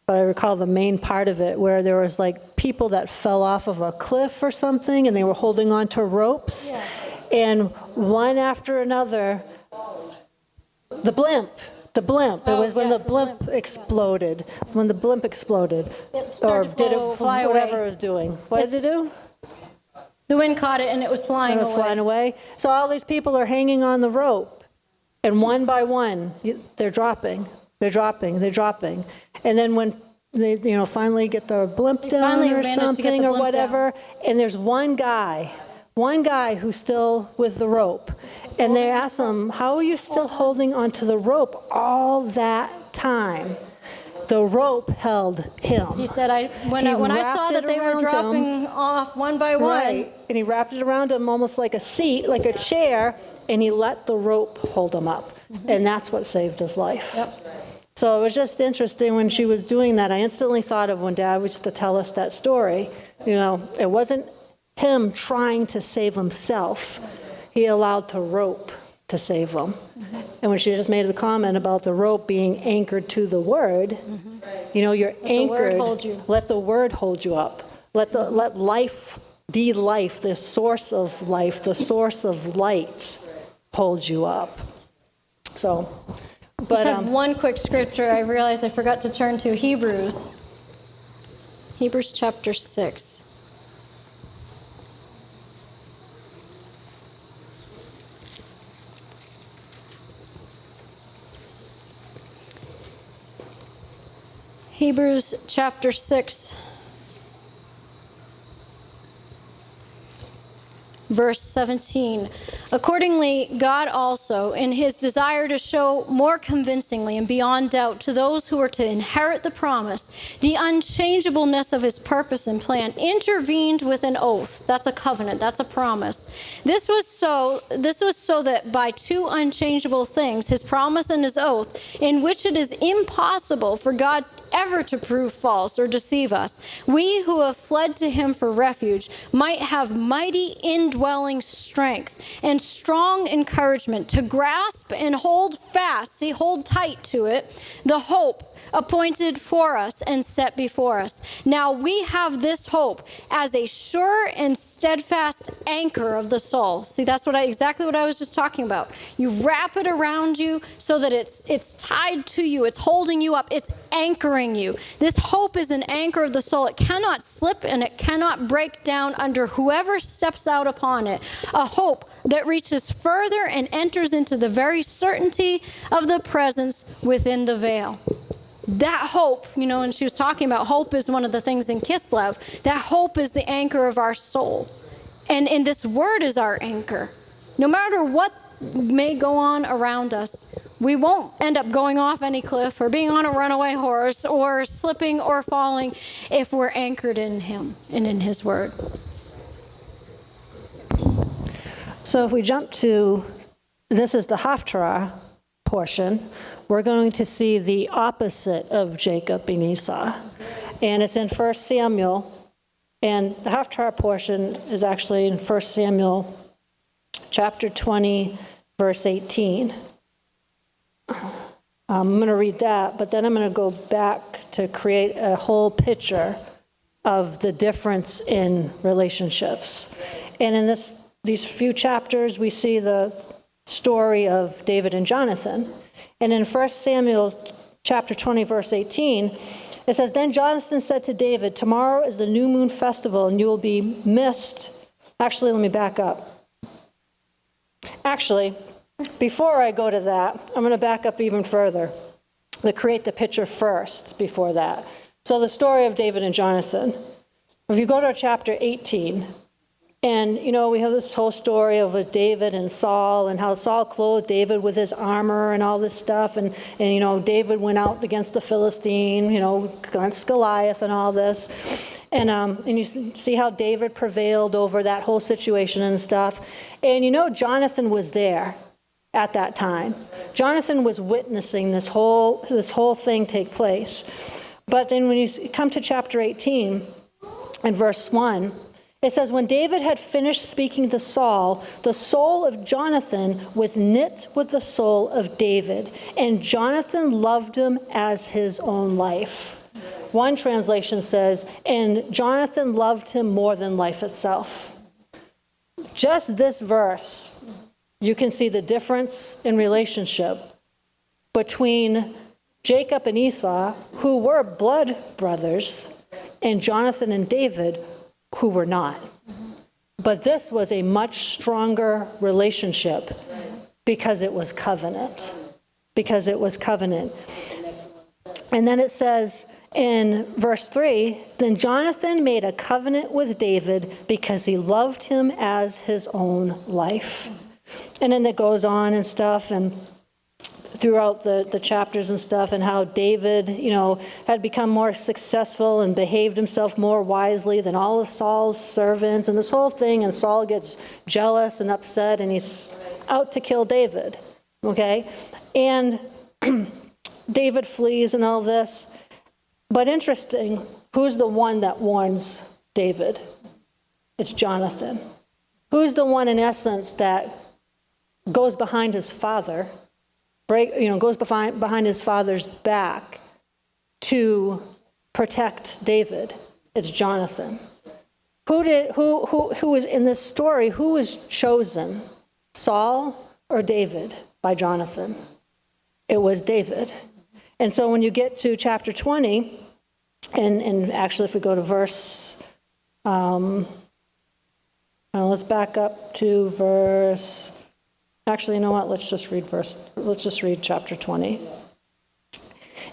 but I recall the main part of it where there was like people that fell off of a cliff or something, and they were holding on to ropes, and one after another, the blimp. It was when the blimp exploded. When the blimp exploded, or did it fly whatever away. it was doing. What did it do? The wind caught it and it was flying away. So all these people are hanging on the rope, and one by one, they're dropping. And then when they, finally get the blimp down or something or whatever, and there's one guy who's still with the rope. And they ask him, how are you still holding onto the rope all that time? The rope held him. He said, when I saw that they were dropping off one by one. Right, and he wrapped it around him almost like a seat, like a chair, and he let the rope hold him up. Mm-hmm. And that's what saved his life. Yep. So it was just interesting when she was doing that. I instantly thought of when Dad used to tell us that story. It wasn't him trying to save himself. He allowed the rope to save him. Mm-hmm. And when she just made the comment about the rope being anchored to the word, mm-hmm. You're anchored. The word hold you. Let the word hold you up. Let life the life, the source of life, the source of light holds you up. So, Just but have one quick scripture I realized I forgot to turn to, Hebrews chapter 6. Hebrews chapter 6, verse 17. Accordingly, God also, in his desire to show more convincingly and beyond doubt to those who are to inherit the promise, the unchangeableness of his purpose and plan, intervened with an oath. That's a covenant. That's a promise. This was so that by two unchangeable things, his promise and his oath, in which it is impossible for God ever to prove false or deceive us, we who have fled to him for refuge might have mighty indwelling strength and strong encouragement to grasp and hold fast, hold tight to it, the hope appointed for us and set before us. Now we have this hope as a sure and steadfast anchor of the soul. See, that's exactly what I was just talking about. You wrap it around you so that it's tied to you, it's holding you up, it's anchoring you. This hope is an anchor of the soul. It cannot slip and it cannot break down under whoever steps out upon it. A hope that reaches further and enters into the very certainty of the presence within the veil. That hope, and she was talking about hope is one of the things in Kislev. That hope is the anchor of our soul. And this word is our anchor. No matter what may go on around us, we won't end up going off any cliff or being on a runaway horse or slipping or falling if we're anchored in him and in his word. so if we jump to, this is the Haftarah portion, we're going to see the opposite of Jacob and Esau. And it's in 1 Samuel. And the Haftarah portion is actually in 1 Samuel chapter 20, verse 18. I'm going to read that, but then I'm going to go back to create a whole picture of the difference in relationships. And in these few chapters, we see the story of David and Jonathan. And in 1 Samuel chapter 20, verse 18, it says, "Then Jonathan said to David, 'Tomorrow is the new moon festival, and you will be missed.'" Actually, let me back up. Actually, before I go to that, I'm going to back up even further to create the picture first before that. So the story of David and Jonathan. If you go to chapter 18, and, we have this whole story of with David and Saul and how Saul clothed David with his armor and all this stuff. And David went out against the Philistine, against Goliath and all this. And you see how David prevailed over that whole situation and stuff. And Jonathan was there at that time. Jonathan was witnessing this whole thing take place. But then when you come to chapter 18 and verse 1, it says, "When David had finished speaking to Saul, the soul of Jonathan was knit with the soul of David, and Jonathan loved him as his own life." One translation says, "And Jonathan loved him more than life itself." Just this verse, you can see the difference in relationship between Jacob and Esau, who were blood brothers, and Jonathan and David, who were not. But this was a much stronger relationship because it was covenant. And then it says in verse 3, "Then Jonathan made a covenant with David because he loved him as his own life." And then it goes on and stuff, and throughout the chapters and stuff, and how David, had become more successful and behaved himself more wisely than all of Saul's servants, and this whole thing, and Saul gets jealous and upset, and he's out to kill David, okay? And David flees and all this. But interesting, who's the one that warns David? It's Jonathan. Who's the one, in essence, that goes behind his father, goes behind his father's back to protect David? It's Jonathan. Who was in this story, who was chosen? Saul or David by Jonathan? It was David. And so when you get to chapter 20, and actually if we go to verse, let's back up to verse, actually, you know what? Let's just read chapter 20.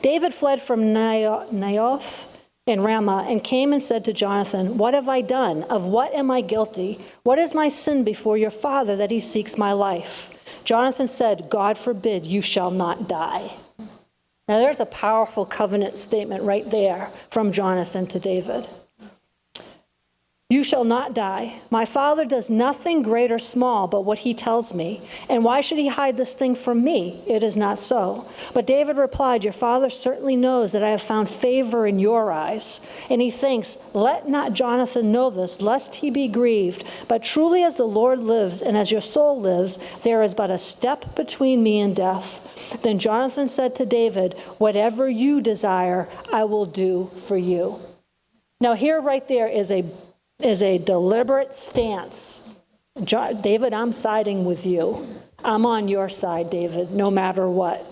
David fled from Naioth in Ramah and came and said to Jonathan, "What have I done? Of what am I guilty? What is my sin before your father that he seeks my life?" Jonathan said, "God forbid, you shall not die." Now there's a powerful covenant statement right there from Jonathan to David. "You shall not die. My father does nothing great or small but what he tells me. And why should he hide this thing from me? It is not so." But David replied, "Your father certainly knows that I have found favor in your eyes." And he thinks, "Let not Jonathan know this, lest he be grieved. But truly as the Lord lives and as your soul lives, there is but a step between me and death." Then Jonathan said to David, "Whatever you desire, I will do for you." Now here right there is a deliberate stance. David, I'm siding with you. I'm on your side, David, no matter what.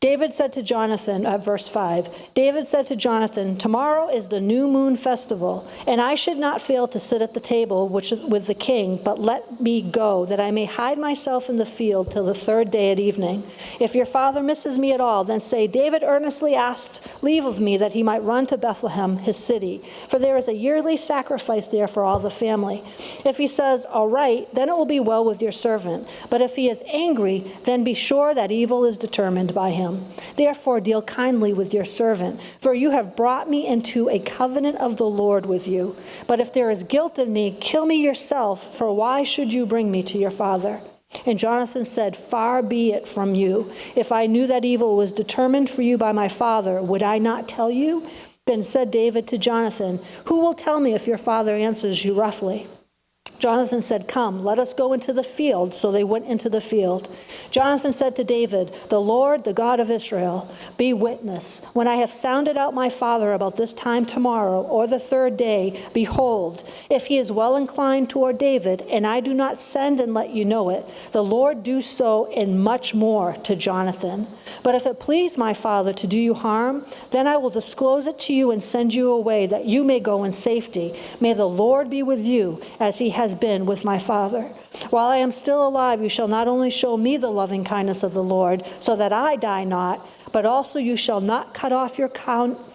David said to Jonathan, verse 5, David said to Jonathan, "Tomorrow is the new moon festival, and I should not fail to sit at the table with the king, but let me go, that I may hide myself in the field till the third day at evening. If your father misses me at all, then say, David earnestly asked leave of me that he might run to Bethlehem, his city, for there is a yearly sacrifice there for all the family. If he says, all right, then it will be well with your servant. But if he is angry, then be sure that evil is determined by him. Therefore, deal kindly with your servant, for you have brought me into a covenant of the Lord with you. But if there is guilt in me, kill me yourself, for why should you bring me to your father?" And Jonathan said, "Far be it from you. If I knew that evil was determined for you by my father, would I not tell you?" Then said David to Jonathan, "Who will tell me if your father answers you roughly?" Jonathan said, "Come, let us go into the field." So they went into the field. Jonathan said to David, "The Lord, the God of Israel, be witness. When I have sounded out my father about this time tomorrow or the third day, behold, if he is well inclined toward David, and I do not send and let you know it, the Lord do so and much more to Jonathan. But if it please my father to do you harm, then I will disclose it to you and send you away, that you may go in safety. May the Lord be with you as he has been with my father. While I am still alive, you shall not only show me the loving kindness of the Lord, so that I die not, but also you shall not cut off your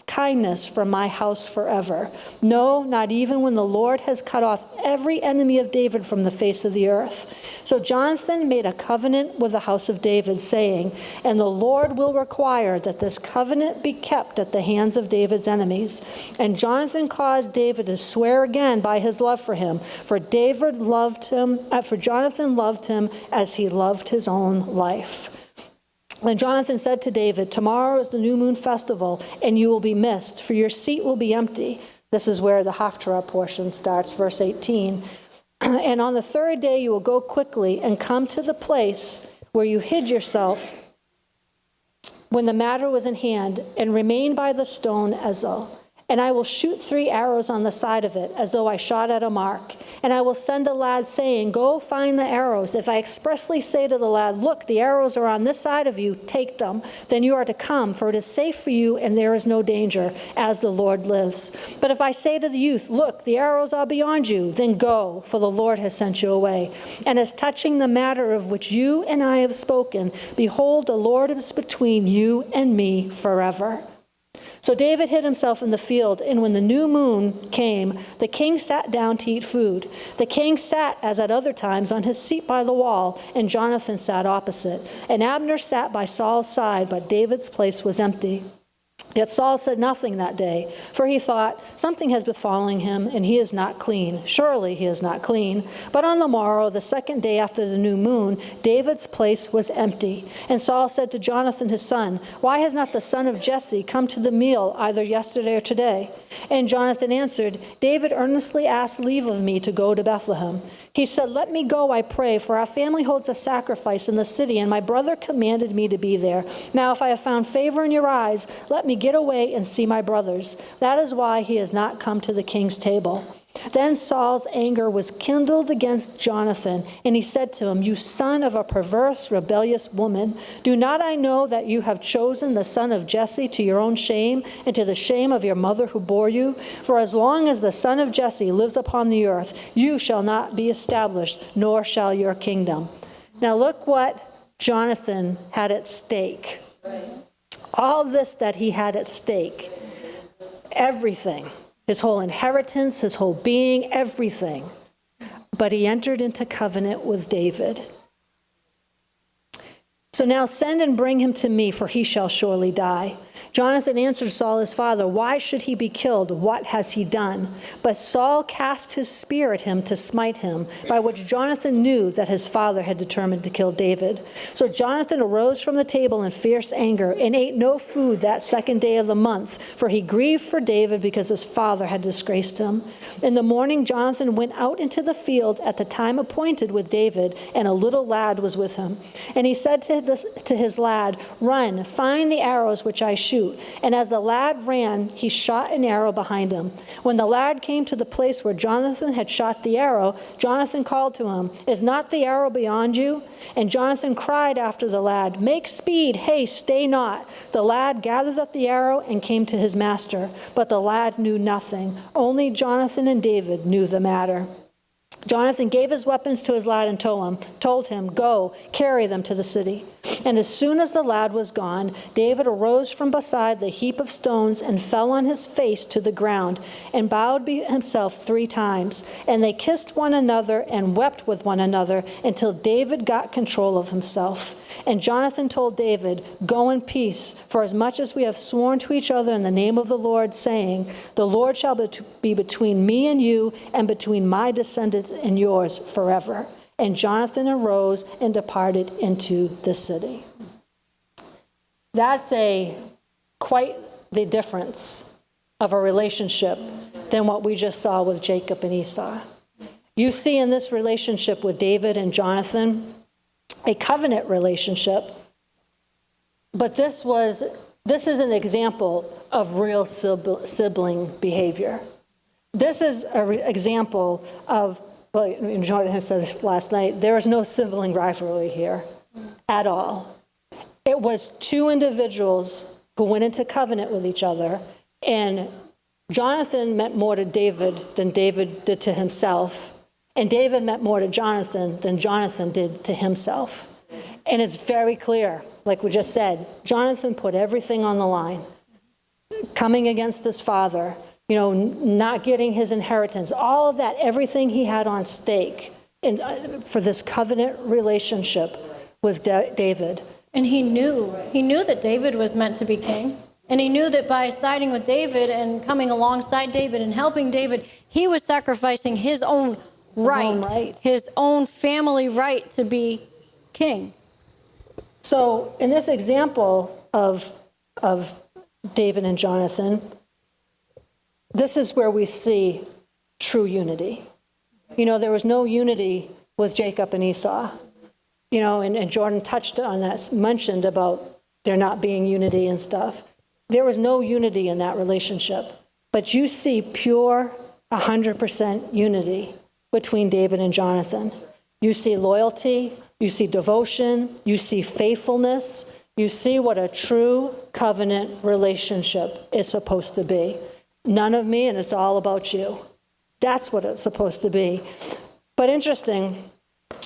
kindness from my house forever. No, not even when the Lord has cut off every enemy of David from the face of the earth." So Jonathan made a covenant with the house of David, saying, "And the Lord will require that this covenant be kept at the hands of David's enemies." And Jonathan caused David to swear again by his love for him, for Jonathan loved him as he loved his own life. And Jonathan said to David, "Tomorrow is the new moon festival, and you will be missed, for your seat will be empty." This is where the Haftarah portion starts, verse 18. "And on the third day you will go quickly and come to the place where you hid yourself when the matter was in hand, and remain by the stone Ezel. And I will shoot 3 arrows on the side of it, as though I shot at a mark. And I will send a lad, saying, go find the arrows. If I expressly say to the lad, look, the arrows are on this side of you, take them. Then you are to come, for it is safe for you, and there is no danger, as the Lord lives. But if I say to the youth, look, the arrows are beyond you, then go, for the Lord has sent you away. And as touching the matter of which you and I have spoken, behold, the Lord is between you and me forever." So David hid himself in the field, and when the new moon came, the king sat down to eat food. The king sat, as at other times, on his seat by the wall, and Jonathan sat opposite. And Abner sat by Saul's side, but David's place was empty. Yet Saul said nothing that day, for he thought, something has befallen him, and he is not clean. Surely he is not clean. But on the morrow, the second day after the new moon, David's place was empty. And Saul said to Jonathan his son, why has not the son of Jesse come to the meal either yesterday or today? And Jonathan answered, David earnestly asked leave of me to go to Bethlehem. He said, let me go, I pray, for our family holds a sacrifice in the city, and my brother commanded me to be there. Now if I have found favor in your eyes, let me get away and see my brothers. That is why he has not come to the king's table." Then Saul's anger was kindled against Jonathan, and he said to him, "You son of a perverse, rebellious woman, do not I know that you have chosen the son of Jesse to your own shame and to the shame of your mother who bore you? For as long as the son of Jesse lives upon the earth, you shall not be established, nor shall your kingdom." Now look what Jonathan had at stake. All this that he had at stake, everything. His whole inheritance, his whole being, everything. But he entered into covenant with David. "So now send and bring him to me, for he shall surely die." Jonathan answered Saul his father, "Why should he be killed? What has he done?" But Saul cast his spear at him to smite him, by which Jonathan knew that his father had determined to kill David. So Jonathan arose from the table in fierce anger and ate no food that second day of the month, for he grieved for David because his father had disgraced him. In the morning, Jonathan went out into the field at the time appointed with David, and a little lad was with him. And he said to his lad, "Run, find the arrows which I shoot." And as the lad ran, he shot an arrow behind him. When the lad came to the place where Jonathan had shot the arrow, Jonathan called to him, "Is not the arrow beyond you?" And Jonathan cried after the lad, "Make speed, haste, stay not." The lad gathered up the arrow and came to his master. But the lad knew nothing. Only Jonathan and David knew the matter. Jonathan gave his weapons to his lad and told him, "Go, carry them to the city." And as soon as the lad was gone, David arose from beside the heap of stones and fell on his face to the ground and bowed himself 3 times. And they kissed one another and wept with one another until David got control of himself. And Jonathan told David, "Go in peace, for as much as we have sworn to each other in the name of the Lord, saying, 'The Lord shall be between me and you, and between my descendants and yours forever.'" And Jonathan arose and departed into the city. That's quite the difference of a relationship than what we just saw with Jacob and Esau. You see in this relationship with David and Jonathan a covenant relationship, but this is an example of real sibling behavior. This is an example of, well, Jordan had said this last night, there is no sibling rivalry here at all. It was 2 individuals who went into covenant with each other, and Jonathan meant more to David than David did to himself, and David meant more to Jonathan than Jonathan did to himself. And it's very clear, like we just said, Jonathan put everything on the line, coming against his father, not getting his inheritance, all of that, everything he had on stake for this covenant relationship with David. And he knew that David was meant to be king. And he knew that by siding with David and coming alongside David and helping David, he was sacrificing his own right, his own family right to be king. So in this example of David and Jonathan, this is where we see true unity. There was no unity with Jacob and Esau. And Jordan touched on that, mentioned about there not being unity and stuff. There was no unity in that relationship. But you see pure 100% unity between David and Jonathan. You see loyalty, you see devotion, you see faithfulness, you see what a true covenant relationship is supposed to be. None of me, and it's all about you. That's what it's supposed to be. But interesting,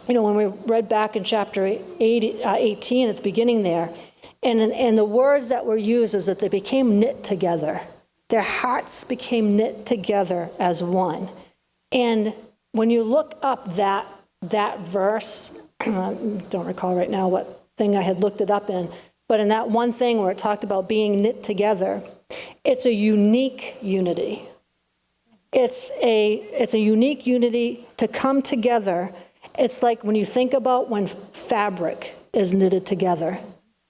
when we read back in chapter 18 at the beginning there, and the words that were used is that they became knit together. Their hearts became knit together as one. And when you look up that verse, I don't recall right now what thing I had looked it up in, but in that one thing where it talked about being knit together, it's a unique unity. It's a unique unity to come together. It's like when you think about when fabric is knitted together.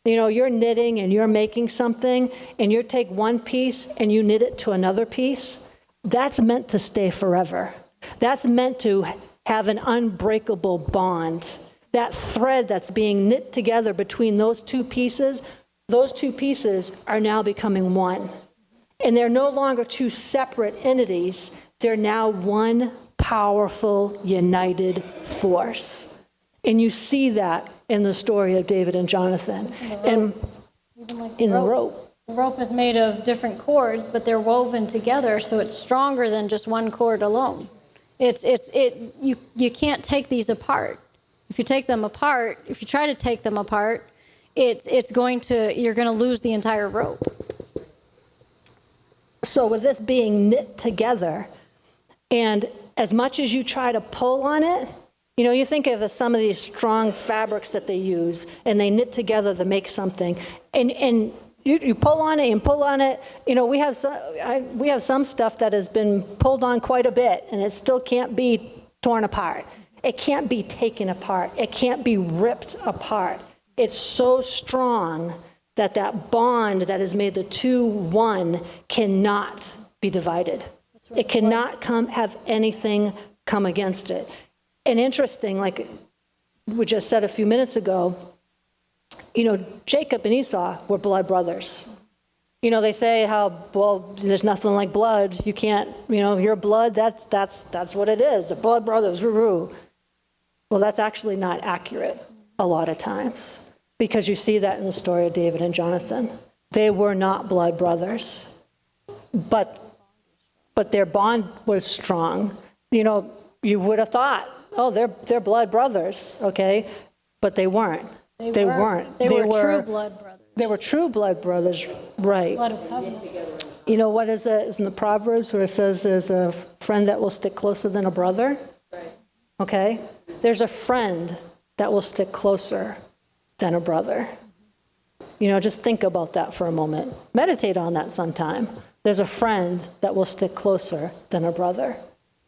You're knitting and you're making something, and you take one piece and you knit it to another piece. That's meant to stay forever. That's meant to have an unbreakable bond. That thread that's being knit together between those 2 pieces those two pieces are now becoming one. And they're no longer two separate entities. They're now one powerful, united force. And you see that in the story of David and Jonathan. And Even like in the rope. The rope is made of different cords, but they're woven together, so it's stronger than just one cord alone. You can't take these apart. If you take them apart, if you try to take them apart, you're going to lose the entire rope. So with this being knit together, and as much as you try to pull on it, you think of some of these strong fabrics that they use, and they knit together to make something, and you pull on it and pull on it. We have some stuff that has been pulled on quite a bit, and it still can't be torn apart. It can't be taken apart. It can't be ripped apart. It's so strong that bond that has made the two one cannot be divided. It cannot have anything come against it. And interesting, like we just said a few minutes ago, Jacob and Esau were blood brothers. They say how, well, there's nothing like blood. You can't, your blood, that's what it is. The blood brothers, woo-woo. Well, that's actually not accurate a lot of times, because you see that in the story of David and Jonathan. They were not blood brothers, but their bond was strong. You would have thought, oh, they're blood brothers, okay? But they weren't. They weren't. They were true blood brothers. They were true blood brothers, right. Blood of covenant. What is it? It's in the Proverbs where it says there's a friend that will stick closer than a brother? Right. Okay? There's a friend that will stick closer than a brother. Just think about that for a moment. Meditate on that sometime. There's a friend that will stick closer than a brother.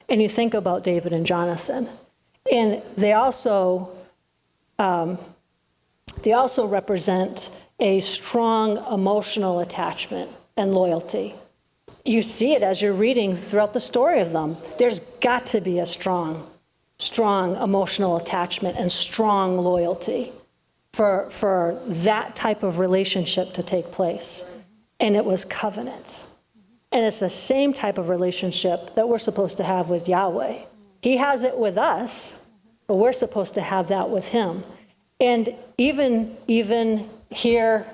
And you think about David and Jonathan. And they also represent a strong emotional attachment and loyalty. You see it as you're reading throughout the story of them. There's got to be a strong emotional attachment and strong loyalty for that type of relationship to take place. And it was covenant. And it's the same type of relationship that we're supposed to have with Yahweh. He has it with us, but we're supposed to have that with him. And even here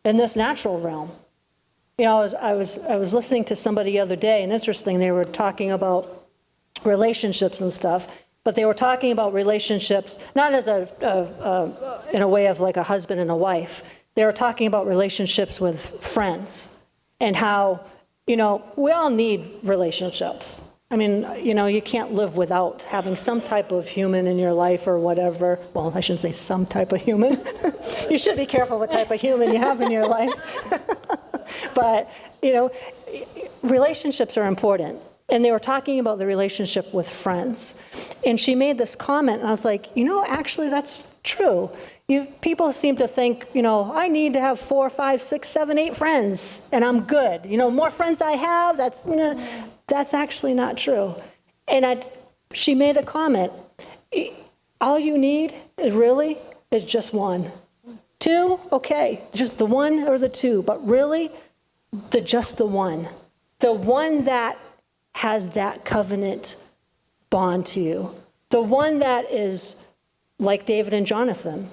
in this natural realm, I was listening to somebody the other day, and interesting, they were talking about relationships and stuff, but they were talking about relationships not as in a way of like a husband and a wife. They were talking about relationships with friends and how we all need relationships. I mean, you can't live without having some type of human in your life or whatever. Well, I shouldn't say some type of human. You should be careful what type of human you have in your life. But, relationships are important. And they were talking about the relationship with friends. And she made this comment, and I was like, actually, that's true. People seem to think, I need to have 4, 5, 6, 7, 8 friends, and I'm good. More friends I have, that's actually not true. And she made a comment. All you need is just one. 2, okay, just the 1 or the 2, but really, just the one. The one that has that covenant bond to you. The one that is like David and Jonathan.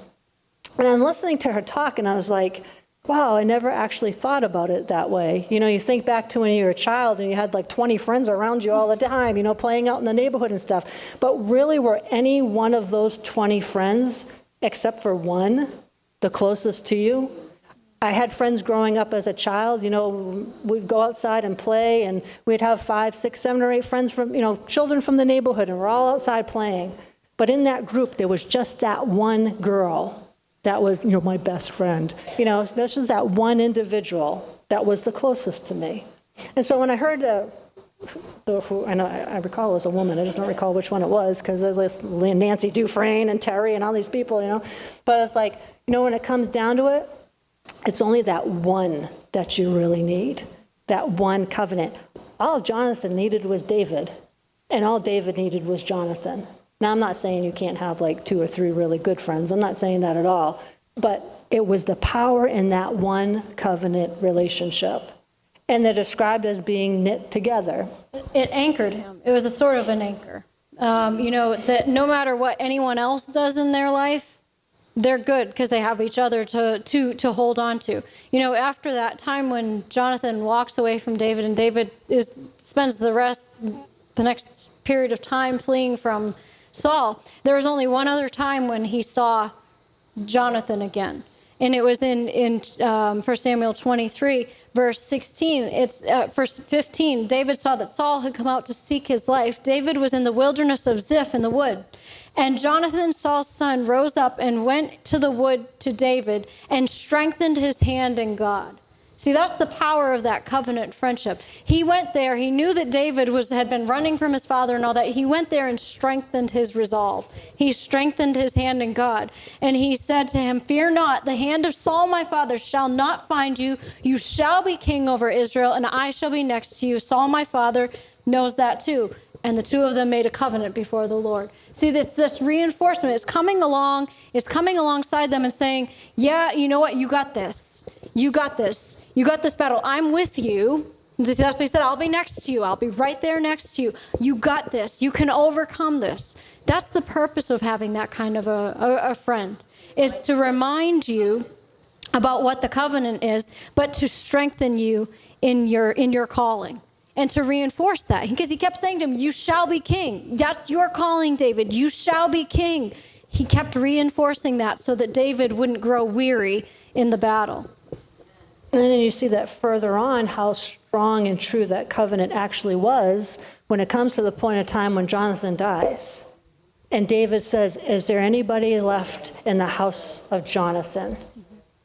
And I'm listening to her talk, and I was like, wow, I never actually thought about it that way. You think back to when you were a child and you had like 20 friends around you all the time, playing out in the neighborhood and stuff. But really, were any one of those 20 friends, except for one, the closest to you? I had friends growing up as a child, we'd go outside and play, and we'd have 5, 6, 7, or 8 friends from, children from the neighborhood, and we're all outside playing. But in that group, there was just that one girl that was, my best friend. There's just that one individual that was the closest to me. And so when I heard I recall it was a woman, I just don't recall which one it was, because it was Nancy Dufresne and Terry and all these people, But it's like, when it comes down to it, it's only that one that you really need, that one covenant. All Jonathan needed was David, and all David needed was Jonathan. Now, I'm not saying you can't have like 2 or 3 really good friends. I'm not saying that at all. But it was the power in that one covenant relationship. And they're described as being knit together. It anchored him. It was a sort of an anchor. That no matter what anyone else does in their life, they're good because they have each other to hold on to. After that time when Jonathan walks away from David and David spends the next period of time fleeing from Saul, there was only one other time when he saw Jonathan again. And it was in 1 Samuel 23, verse 16. It's verse 15. David saw that Saul had come out to seek his life. David was in the wilderness of Ziph in the wood. And Jonathan, Saul's son, rose up and went to the wood to David and strengthened his hand in God. See, that's the power of that covenant friendship. He went there. He knew that David had been running from his father and all that. He went there and strengthened his resolve. He strengthened his hand in God. And he said to him, "Fear not, the hand of Saul my father shall not find you. You shall be king over Israel, and I shall be next to you." Saul my father knows that too. And the two of them made a covenant before the Lord. See, this reinforcement is coming along. It's coming alongside them and saying, yeah, you know what? You got this. You got this. You got this battle. I'm with you. That's what he said. I'll be next to you. I'll be right there next to you. You got this. You can overcome this. That's the purpose of having that kind of a friend, is to remind you about what the covenant is, but to strengthen you in your calling. And to reinforce that, because he kept saying to him, you shall be king. That's your calling, David. You shall be king. He kept reinforcing that so that David wouldn't grow weary in the battle. And then you see that further on, how strong and true that covenant actually was when it comes to the point of time when Jonathan dies. And David says, is there anybody left in the house of Jonathan?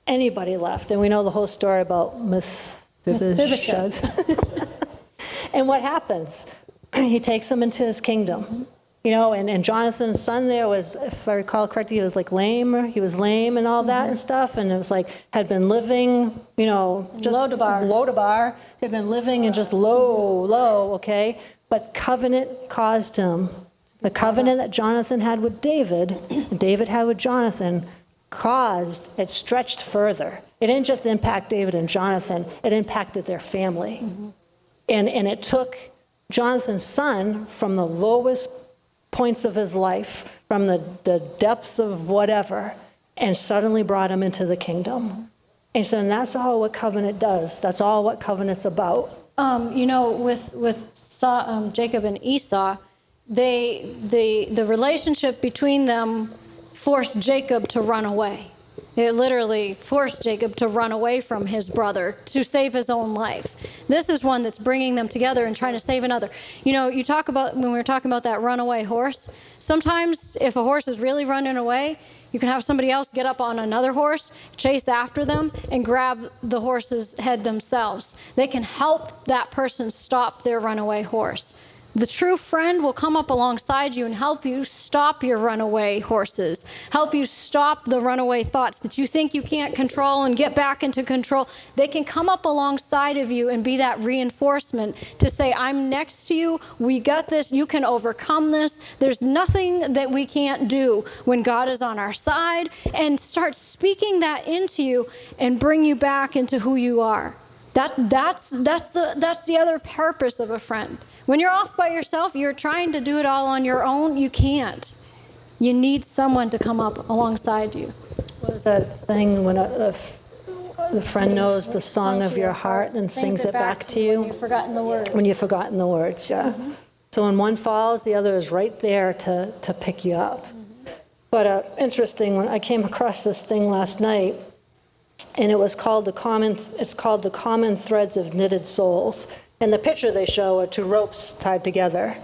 Anybody left? And we know the whole story about Mephibosheth. And what happens? He takes him into his kingdom. And Jonathan's son there was, if I recall correctly, he was like lame. He was lame and all that and stuff. And it was like, had been living, just Lodabar. Had been living in just low, okay? But covenant caused him. The covenant that Jonathan had with David, and David had with Jonathan, it stretched further. It didn't just impact David and Jonathan, it impacted their family. Mm-hmm. And it took Jonathan's son from the lowest points of his life, from the depths of whatever, and suddenly brought him into the kingdom. And so that's all what covenant does. That's all what covenant's about. With Jacob and Esau, the relationship between them forced Jacob to run away. It literally forced Jacob to run away from his brother to save his own life. This is one that's bringing them together and trying to save another. You talk about, when we were talking about that runaway horse, sometimes if a horse is really running away, you can have somebody else get up on another horse, chase after them, and grab the horse's head themselves. They can help that person stop their runaway horse. The true friend will come up alongside you and help you stop your runaway horses, help you stop the runaway thoughts that you think you can't control and get back into control. They can come up alongside of you and be that reinforcement to say, I'm next to you, we got this, you can overcome this. There's nothing that we can't do when God is on our side, and start speaking that into you and bring you back into who you are. That's the other purpose of a friend. When you're off by yourself, you're trying to do it all on your own. You can't. You need someone to come up alongside you. What is that saying when the friend knows the song of your heart and sings it back to you? When you've forgotten the words. When you've forgotten the words, yeah. Mm-hmm. So when one falls, the other is right there to pick you up. Mm-hmm. But interesting, when I came across this thing last night, and it's called the common threads of knitted souls. And the picture they show are two ropes tied together,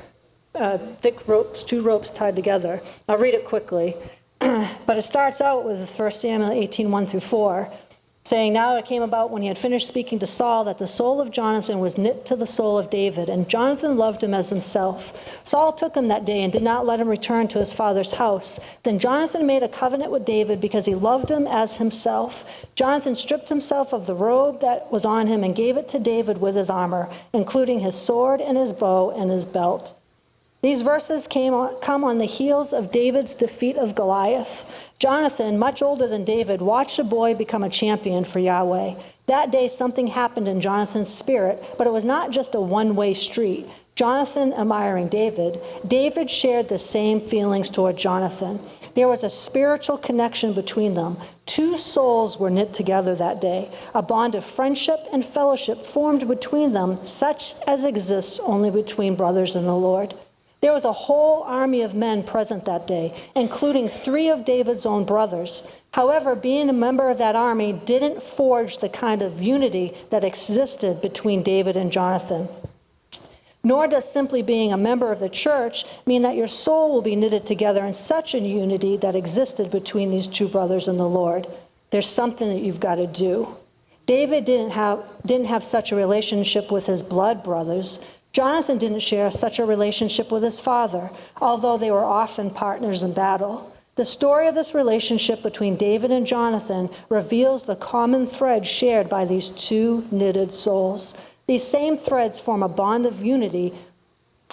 thick ropes, two ropes tied together. I'll read it quickly. But it starts out with 1 Samuel 18, 1 through 4, saying, now it came about when he had finished speaking to Saul that the soul of Jonathan was knit to the soul of David, and Jonathan loved him as himself. Saul took him that day and did not let him return to his father's house. Then Jonathan made a covenant with David because he loved him as himself. Jonathan stripped himself of the robe that was on him and gave it to David with his armor, including his sword and his bow and his belt. These verses come on the heels of David's defeat of Goliath. Jonathan, much older than David, watched a boy become a champion for Yahweh. That day, something happened in Jonathan's spirit, but it was not just a one-way street. Jonathan admiring David, David shared the same feelings toward Jonathan. There was a spiritual connection between them. Two souls were knit together that day. A bond of friendship and fellowship formed between them, such as exists only between brothers in the Lord. There was a whole army of men present that day, including 3 of David's own brothers. However, being a member of that army didn't forge the kind of unity that existed between David and Jonathan. Nor does simply being a member of the church mean that your soul will be knitted together in such a unity that existed between these 2 brothers in the Lord. There's something that you've got to do. David didn't have such a relationship with his blood brothers. Jonathan didn't share such a relationship with his father, although they were often partners in battle. The story of this relationship between David and Jonathan reveals the common thread shared by these 2 knitted souls. These same threads form a bond of unity.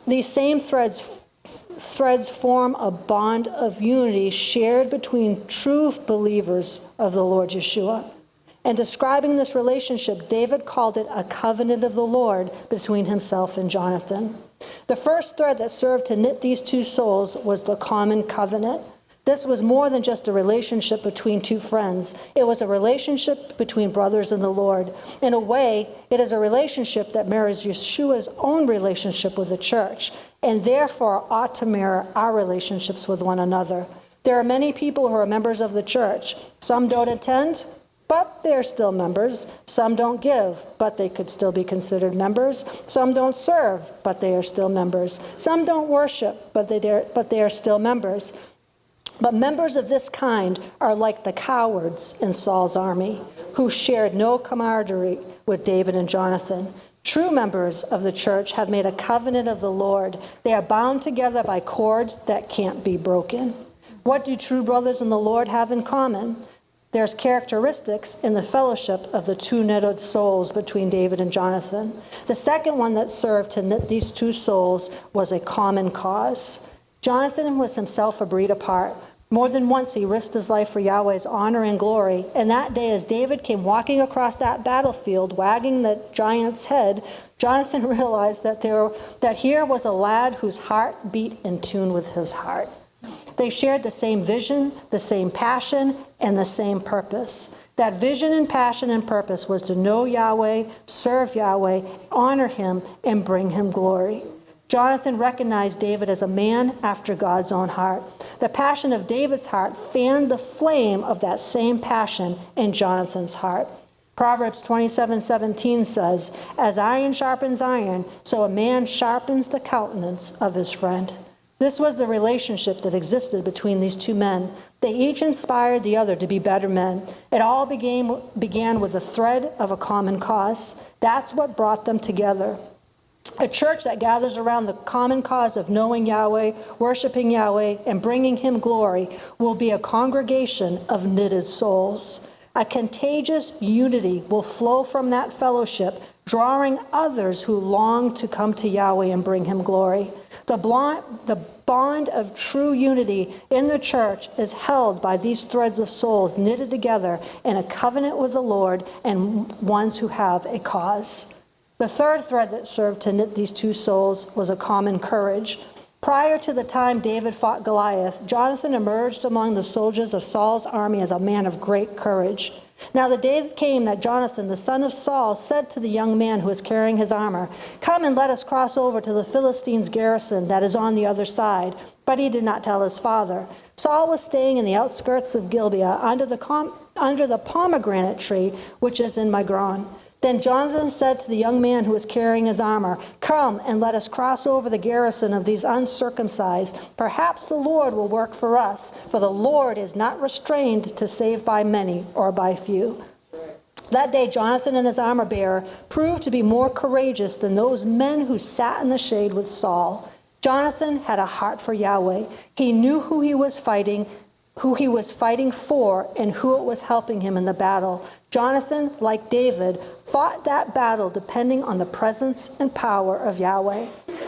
These same threads form a bond of unity shared between true believers of the Lord Yeshua. And describing this relationship, David called it a covenant of the Lord between himself and Jonathan. The first thread that served to knit these 2 souls was the common covenant. This was more than just a relationship between 2 friends. It was a relationship between brothers in the Lord. In a way, it is a relationship that mirrors Yeshua's own relationship with the church, and therefore ought to mirror our relationships with one another. There are many people who are members of the church. Some don't attend, but they are still members. Some don't give, but they could still be considered members. Some don't serve, but they are still members. Some don't worship, but they are still members. But members of this kind are like the cowards in Saul's army, who shared no camaraderie with David and Jonathan. True members of the church have made a covenant of the Lord. They are bound together by cords that can't be broken. What do true brothers in the Lord have in common? There's characteristics in the fellowship of the 2 knitted souls between David and Jonathan. The second one that served to knit these 2 souls was a common cause. Jonathan was himself a breed apart. More than once he risked his life for Yahweh's honor and glory, and that day as David came walking across that battlefield, wagging the giant's head, Jonathan realized that here was a lad whose heart beat in tune with his heart. They shared the same vision, the same passion, and the same purpose. That vision and passion and purpose was to know Yahweh, serve Yahweh, honor him, and bring him glory. Jonathan recognized David as a man after God's own heart. The passion of David's heart fanned the flame of that same passion in Jonathan's heart. Proverbs 27:17 says, "As iron sharpens iron, so a man sharpens the countenance of his friend." This was the relationship that existed between these 2 men. They each inspired the other to be better men. It all began with the thread of a common cause. That's what brought them together. A church that gathers around the common cause of knowing Yahweh, worshiping Yahweh, and bringing him glory will be a congregation of knitted souls. A contagious unity will flow from that fellowship, drawing others who long to come to Yahweh and bring him glory. The bond of true unity in the church is held by these threads of souls knitted together in a covenant with the Lord and ones who have a cause. The third thread that served to knit these 2 souls was a common courage. Prior to the time David fought Goliath, Jonathan emerged among the soldiers of Saul's army as a man of great courage. Now the day came that Jonathan, the son of Saul, said to the young man who was carrying his armor, "Come and let us cross over to the Philistines' garrison that is on the other side." But he did not tell his father. Saul was staying in the outskirts of Gibeah under the pomegranate tree, which is in Migron. Then Jonathan said to the young man who was carrying his armor, "Come and let us cross over the garrison of these uncircumcised. Perhaps the Lord will work for us, for the Lord is not restrained to save by many or by few." That day, Jonathan and his armor bearer proved to be more courageous than those men who sat in the shade with Saul. Jonathan had a heart for Yahweh. He knew who he was fighting for, and who it was helping him in the battle. Jonathan, like David, fought that battle depending on the presence and power of Yahweh.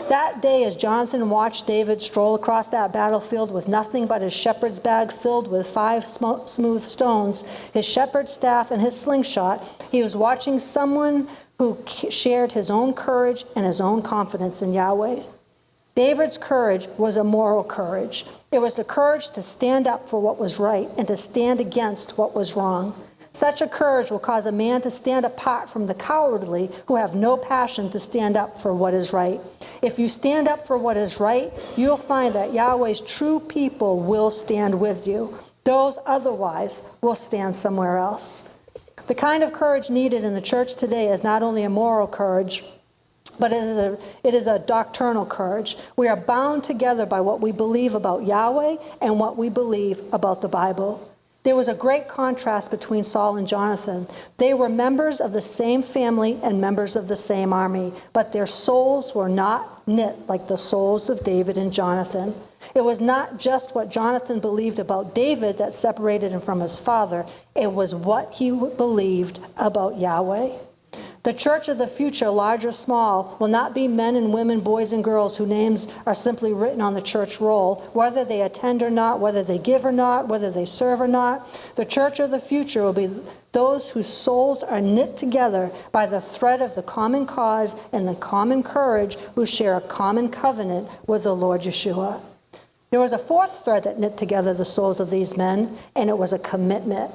That day, as Jonathan watched David stroll across that battlefield with nothing but his shepherd's bag filled with 5 smooth stones, his shepherd's staff, and his slingshot, he was watching someone who shared his own courage and his own confidence in Yahweh. David's courage was a moral courage. It was the courage to stand up for what was right and to stand against what was wrong. Such a courage will cause a man to stand apart from the cowardly who have no passion to stand up for what is right. If you stand up for what is right, you'll find that Yahweh's true people will stand with you. Those otherwise will stand somewhere else. The kind of courage needed in the church today is not only a moral courage, but it is a doctrinal courage. We are bound together by what we believe about Yahweh and what we believe about the Bible. There was a great contrast between Saul and Jonathan. They were members of the same family and members of the same army, but their souls were not knit like the souls of David and Jonathan. It was not just what Jonathan believed about David that separated him from his father. It was what he believed about Yahweh. The church of the future, large or small, will not be men and women, boys and girls whose names are simply written on the church roll, whether they attend or not, whether they give or not, whether they serve or not. The church of the future will be those whose souls are knit together by the thread of the common cause and the common courage, who share a common covenant with the Lord Yeshua. There was a fourth thread that knit together the souls of these men, and it was a commitment.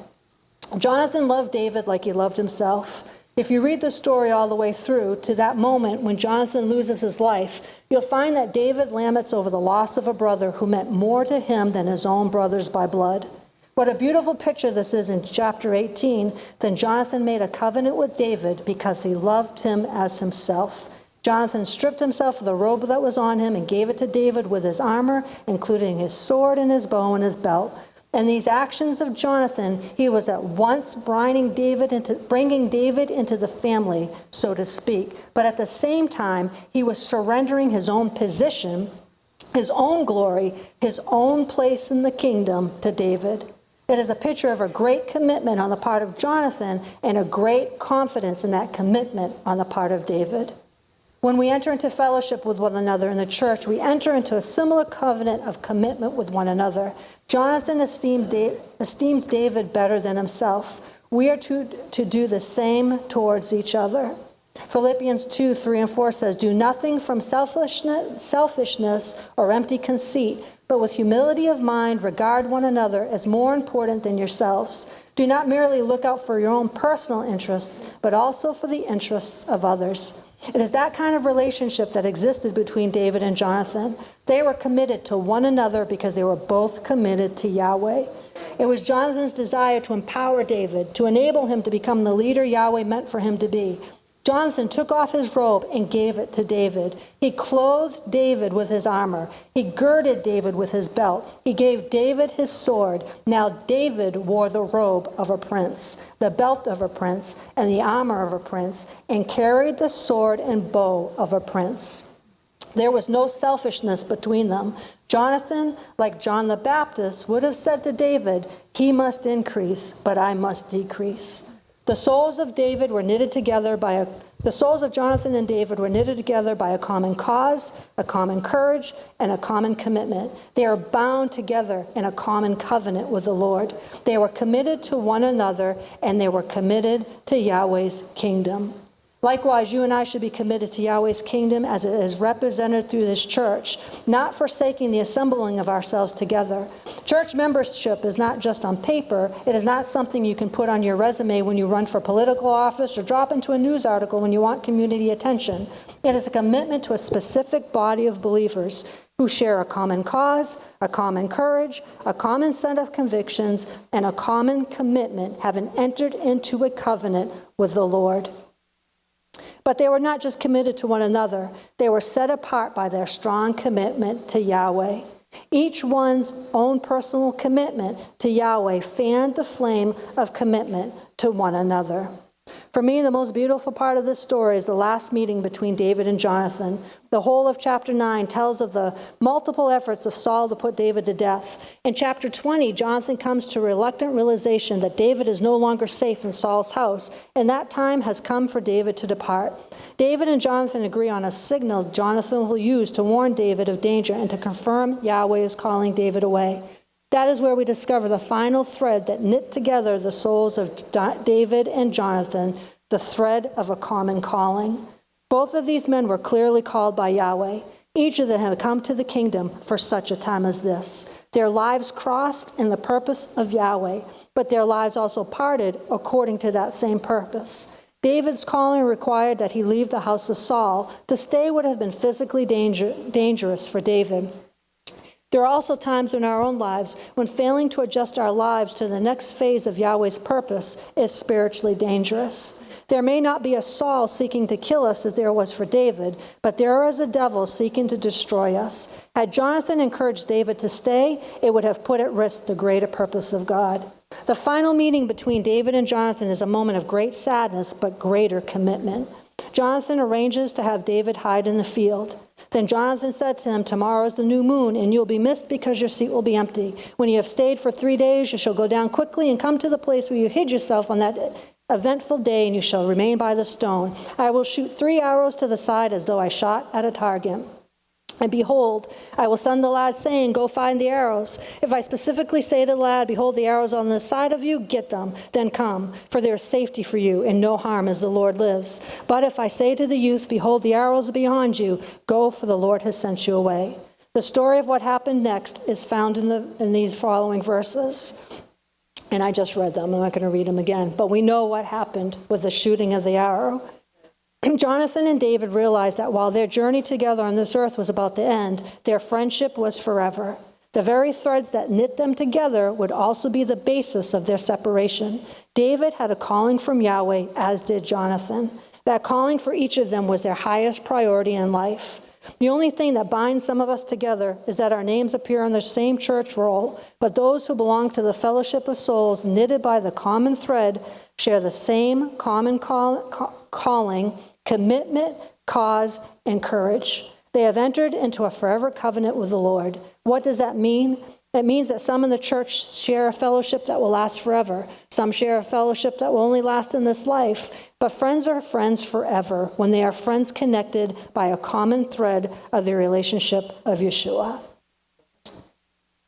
Jonathan loved David like he loved himself. If you read the story all the way through to that moment when Jonathan loses his life, you'll find that David laments over the loss of a brother who meant more to him than his own brothers by blood. What a beautiful picture this is in chapter 18. Then Jonathan made a covenant with David because he loved him as himself. Jonathan stripped himself of the robe that was on him and gave it to David with his armor, including his sword and his bow and his belt. And these actions of Jonathan, he was at once bringing David into the family, so to speak. But at the same time, he was surrendering his own position, his own glory, his own place in the kingdom to David. It is a picture of a great commitment on the part of Jonathan and a great confidence in that commitment on the part of David. When we enter into fellowship with one another in the church, we enter into a similar covenant of commitment with one another. Jonathan esteemed David better than himself. We are to do the same towards each other. Philippians 2:3-4 says, "Do nothing from selfishness or empty conceit, but with humility of mind regard one another as more important than yourselves. Do not merely look out for your own personal interests, but also for the interests of others." It is that kind of relationship that existed between David and Jonathan. They were committed to one another because they were both committed to Yahweh. It was Jonathan's desire to empower David, to enable him to become the leader Yahweh meant for him to be. Jonathan took off his robe and gave it to David. He clothed David with his armor. He girded David with his belt. He gave David his sword. Now David wore the robe of a prince, the belt of a prince, and the armor of a prince, and carried the sword and bow of a prince. There was no selfishness between them. Jonathan, like John the Baptist, would have said to David, "He must increase, but I must decrease." The souls of Jonathan and David were knitted together by a common cause, a common courage, and a common commitment. They are bound together in a common covenant with the Lord. They were committed to one another, and they were committed to Yahweh's kingdom. Likewise, you and I should be committed to Yahweh's kingdom as it is represented through this church, not forsaking the assembling of ourselves together. Church membership is not just on paper. It is not something you can put on your resume when you run for political office or drop into a news article when you want community attention. It is a commitment to a specific body of believers who share a common cause, a common courage, a common set of convictions, and a common commitment, having entered into a covenant with the Lord. But they were not just committed to one another. They were set apart by their strong commitment to Yahweh. Each one's own personal commitment to Yahweh fanned the flame of commitment to one another. For me, the most beautiful part of this story is the last meeting between David and Jonathan. The whole of chapter 9 tells of the multiple efforts of Saul to put David to death. In chapter 20, Jonathan comes to a reluctant realization that David is no longer safe in Saul's house, and that time has come for David to depart. David and Jonathan agree on a signal Jonathan will use to warn David of danger and to confirm Yahweh is calling David away. That is where we discover the final thread that knit together the souls of David and Jonathan, the thread of a common calling. Both of these men were clearly called by Yahweh. Each of them had come to the kingdom for such a time as this. Their lives crossed in the purpose of Yahweh, but their lives also parted according to that same purpose. David's calling required that he leave the house of Saul. To stay would have been physically dangerous for David. There are also times in our own lives when failing to adjust our lives to the next phase of Yahweh's purpose is spiritually dangerous. There may not be a Saul seeking to kill us as there was for David, but there is a devil seeking to destroy us. Had Jonathan encouraged David to stay, it would have put at risk the greater purpose of God. The final meeting between David and Jonathan is a moment of great sadness, but greater commitment. Jonathan arranges to have David hide in the field. Then Jonathan said to him, "Tomorrow is the new moon, and you'll be missed because your seat will be empty. When you have stayed for 3 days, you shall go down quickly and come to the place where you hid yourself on that eventful day, and you shall remain by the stone. I will shoot 3 arrows to the side as though I shot at a target. And behold, I will send the lad saying, 'Go find the arrows.' If I specifically say to the lad, 'Behold, the arrows on the side of you, get them, then come, for there is safety for you, and no harm as the Lord lives.' But if I say to the youth, 'Behold, the arrows are beyond you,' go, for the Lord has sent you away." The story of what happened next is found in these following verses. And I just read them. I'm not going to read them again. But we know what happened with the shooting of the arrow. Jonathan and David realized that while their journey together on this earth was about to end, their friendship was forever. The very threads that knit them together would also be the basis of their separation. David had a calling from Yahweh, as did Jonathan. That calling for each of them was their highest priority in life. The only thing that binds some of us together is that our names appear on the same church roll, but those who belong to the fellowship of souls, knitted by the common thread, share the same common calling, commitment, cause, and courage. They have entered into a forever covenant with the Lord. What does that mean? It means that some in the church share a fellowship that will last forever. Some share a fellowship that will only last in this life. But friends are friends forever when they are friends connected by a common thread of the relationship of Yeshua.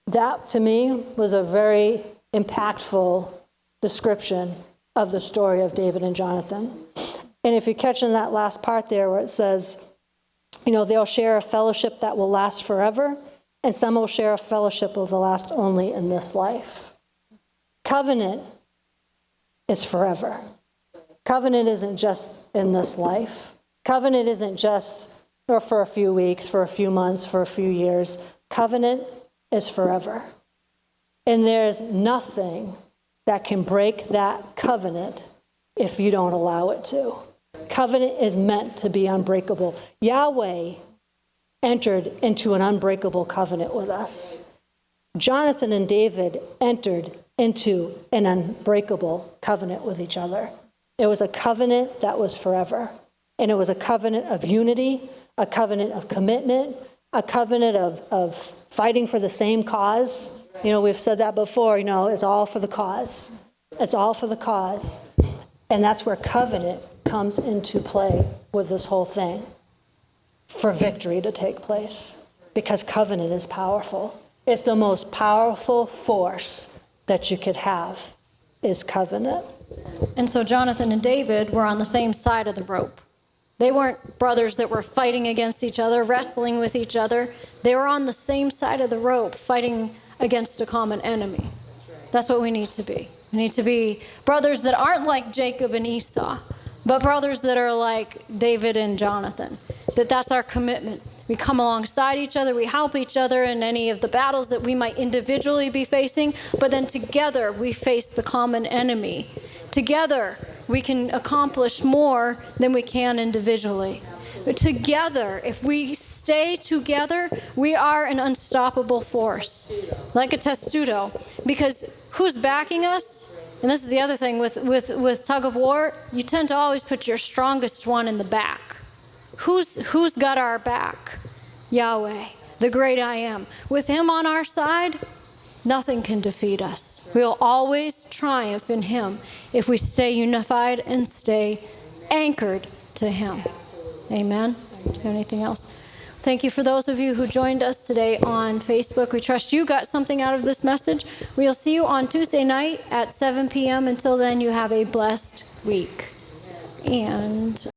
That, to me, was a very impactful description of the story of David and Jonathan. And if you're catching that last part there where it says, they'll share a fellowship that will last forever, and some will share a fellowship that will last only in this life. Covenant is forever. Covenant isn't just in this life. Covenant isn't just for a few weeks, for a few months, for a few years. Covenant is forever. And there's nothing that can break that covenant if you don't allow it to. Covenant is meant to be unbreakable. Yahweh entered into an unbreakable covenant with us. Jonathan and David entered into an unbreakable covenant with each other. It was a covenant that was forever. And it was a covenant of unity, a covenant of commitment, a covenant of fighting for the same cause. We've said that before, it's all for the cause. It's all for the cause. And that's where covenant comes into play with this whole thing, for victory to take place, because covenant is powerful. It's the most powerful force that you could have, is covenant. And so Jonathan and David were on the same side of the rope. They weren't brothers that were fighting against each other, wrestling with each other. They were on the same side of the rope, fighting against a common enemy. That's what we need to be. We need to be brothers that aren't like Jacob and Esau, but brothers that are like David and Jonathan. That's our commitment. We come alongside each other. We help each other in any of the battles that we might individually be facing, but then together we face the common enemy. Together we can accomplish more than we can individually. Together, if we stay together, we are an unstoppable force, like a testudo. Because who's backing us? And this is the other thing with tug of war, you tend to always put your strongest one in the back. Who's got our back? Yahweh, the great I am. With him on our side, nothing can defeat us. We'll always triumph in him if we stay unified and stay anchored to him. Amen. Do you have anything else? Thank you for those of you who joined us today on Facebook. We trust you got something out of this message. We'll see you on Tuesday night at 7 p.m. Until then, you have a blessed week. And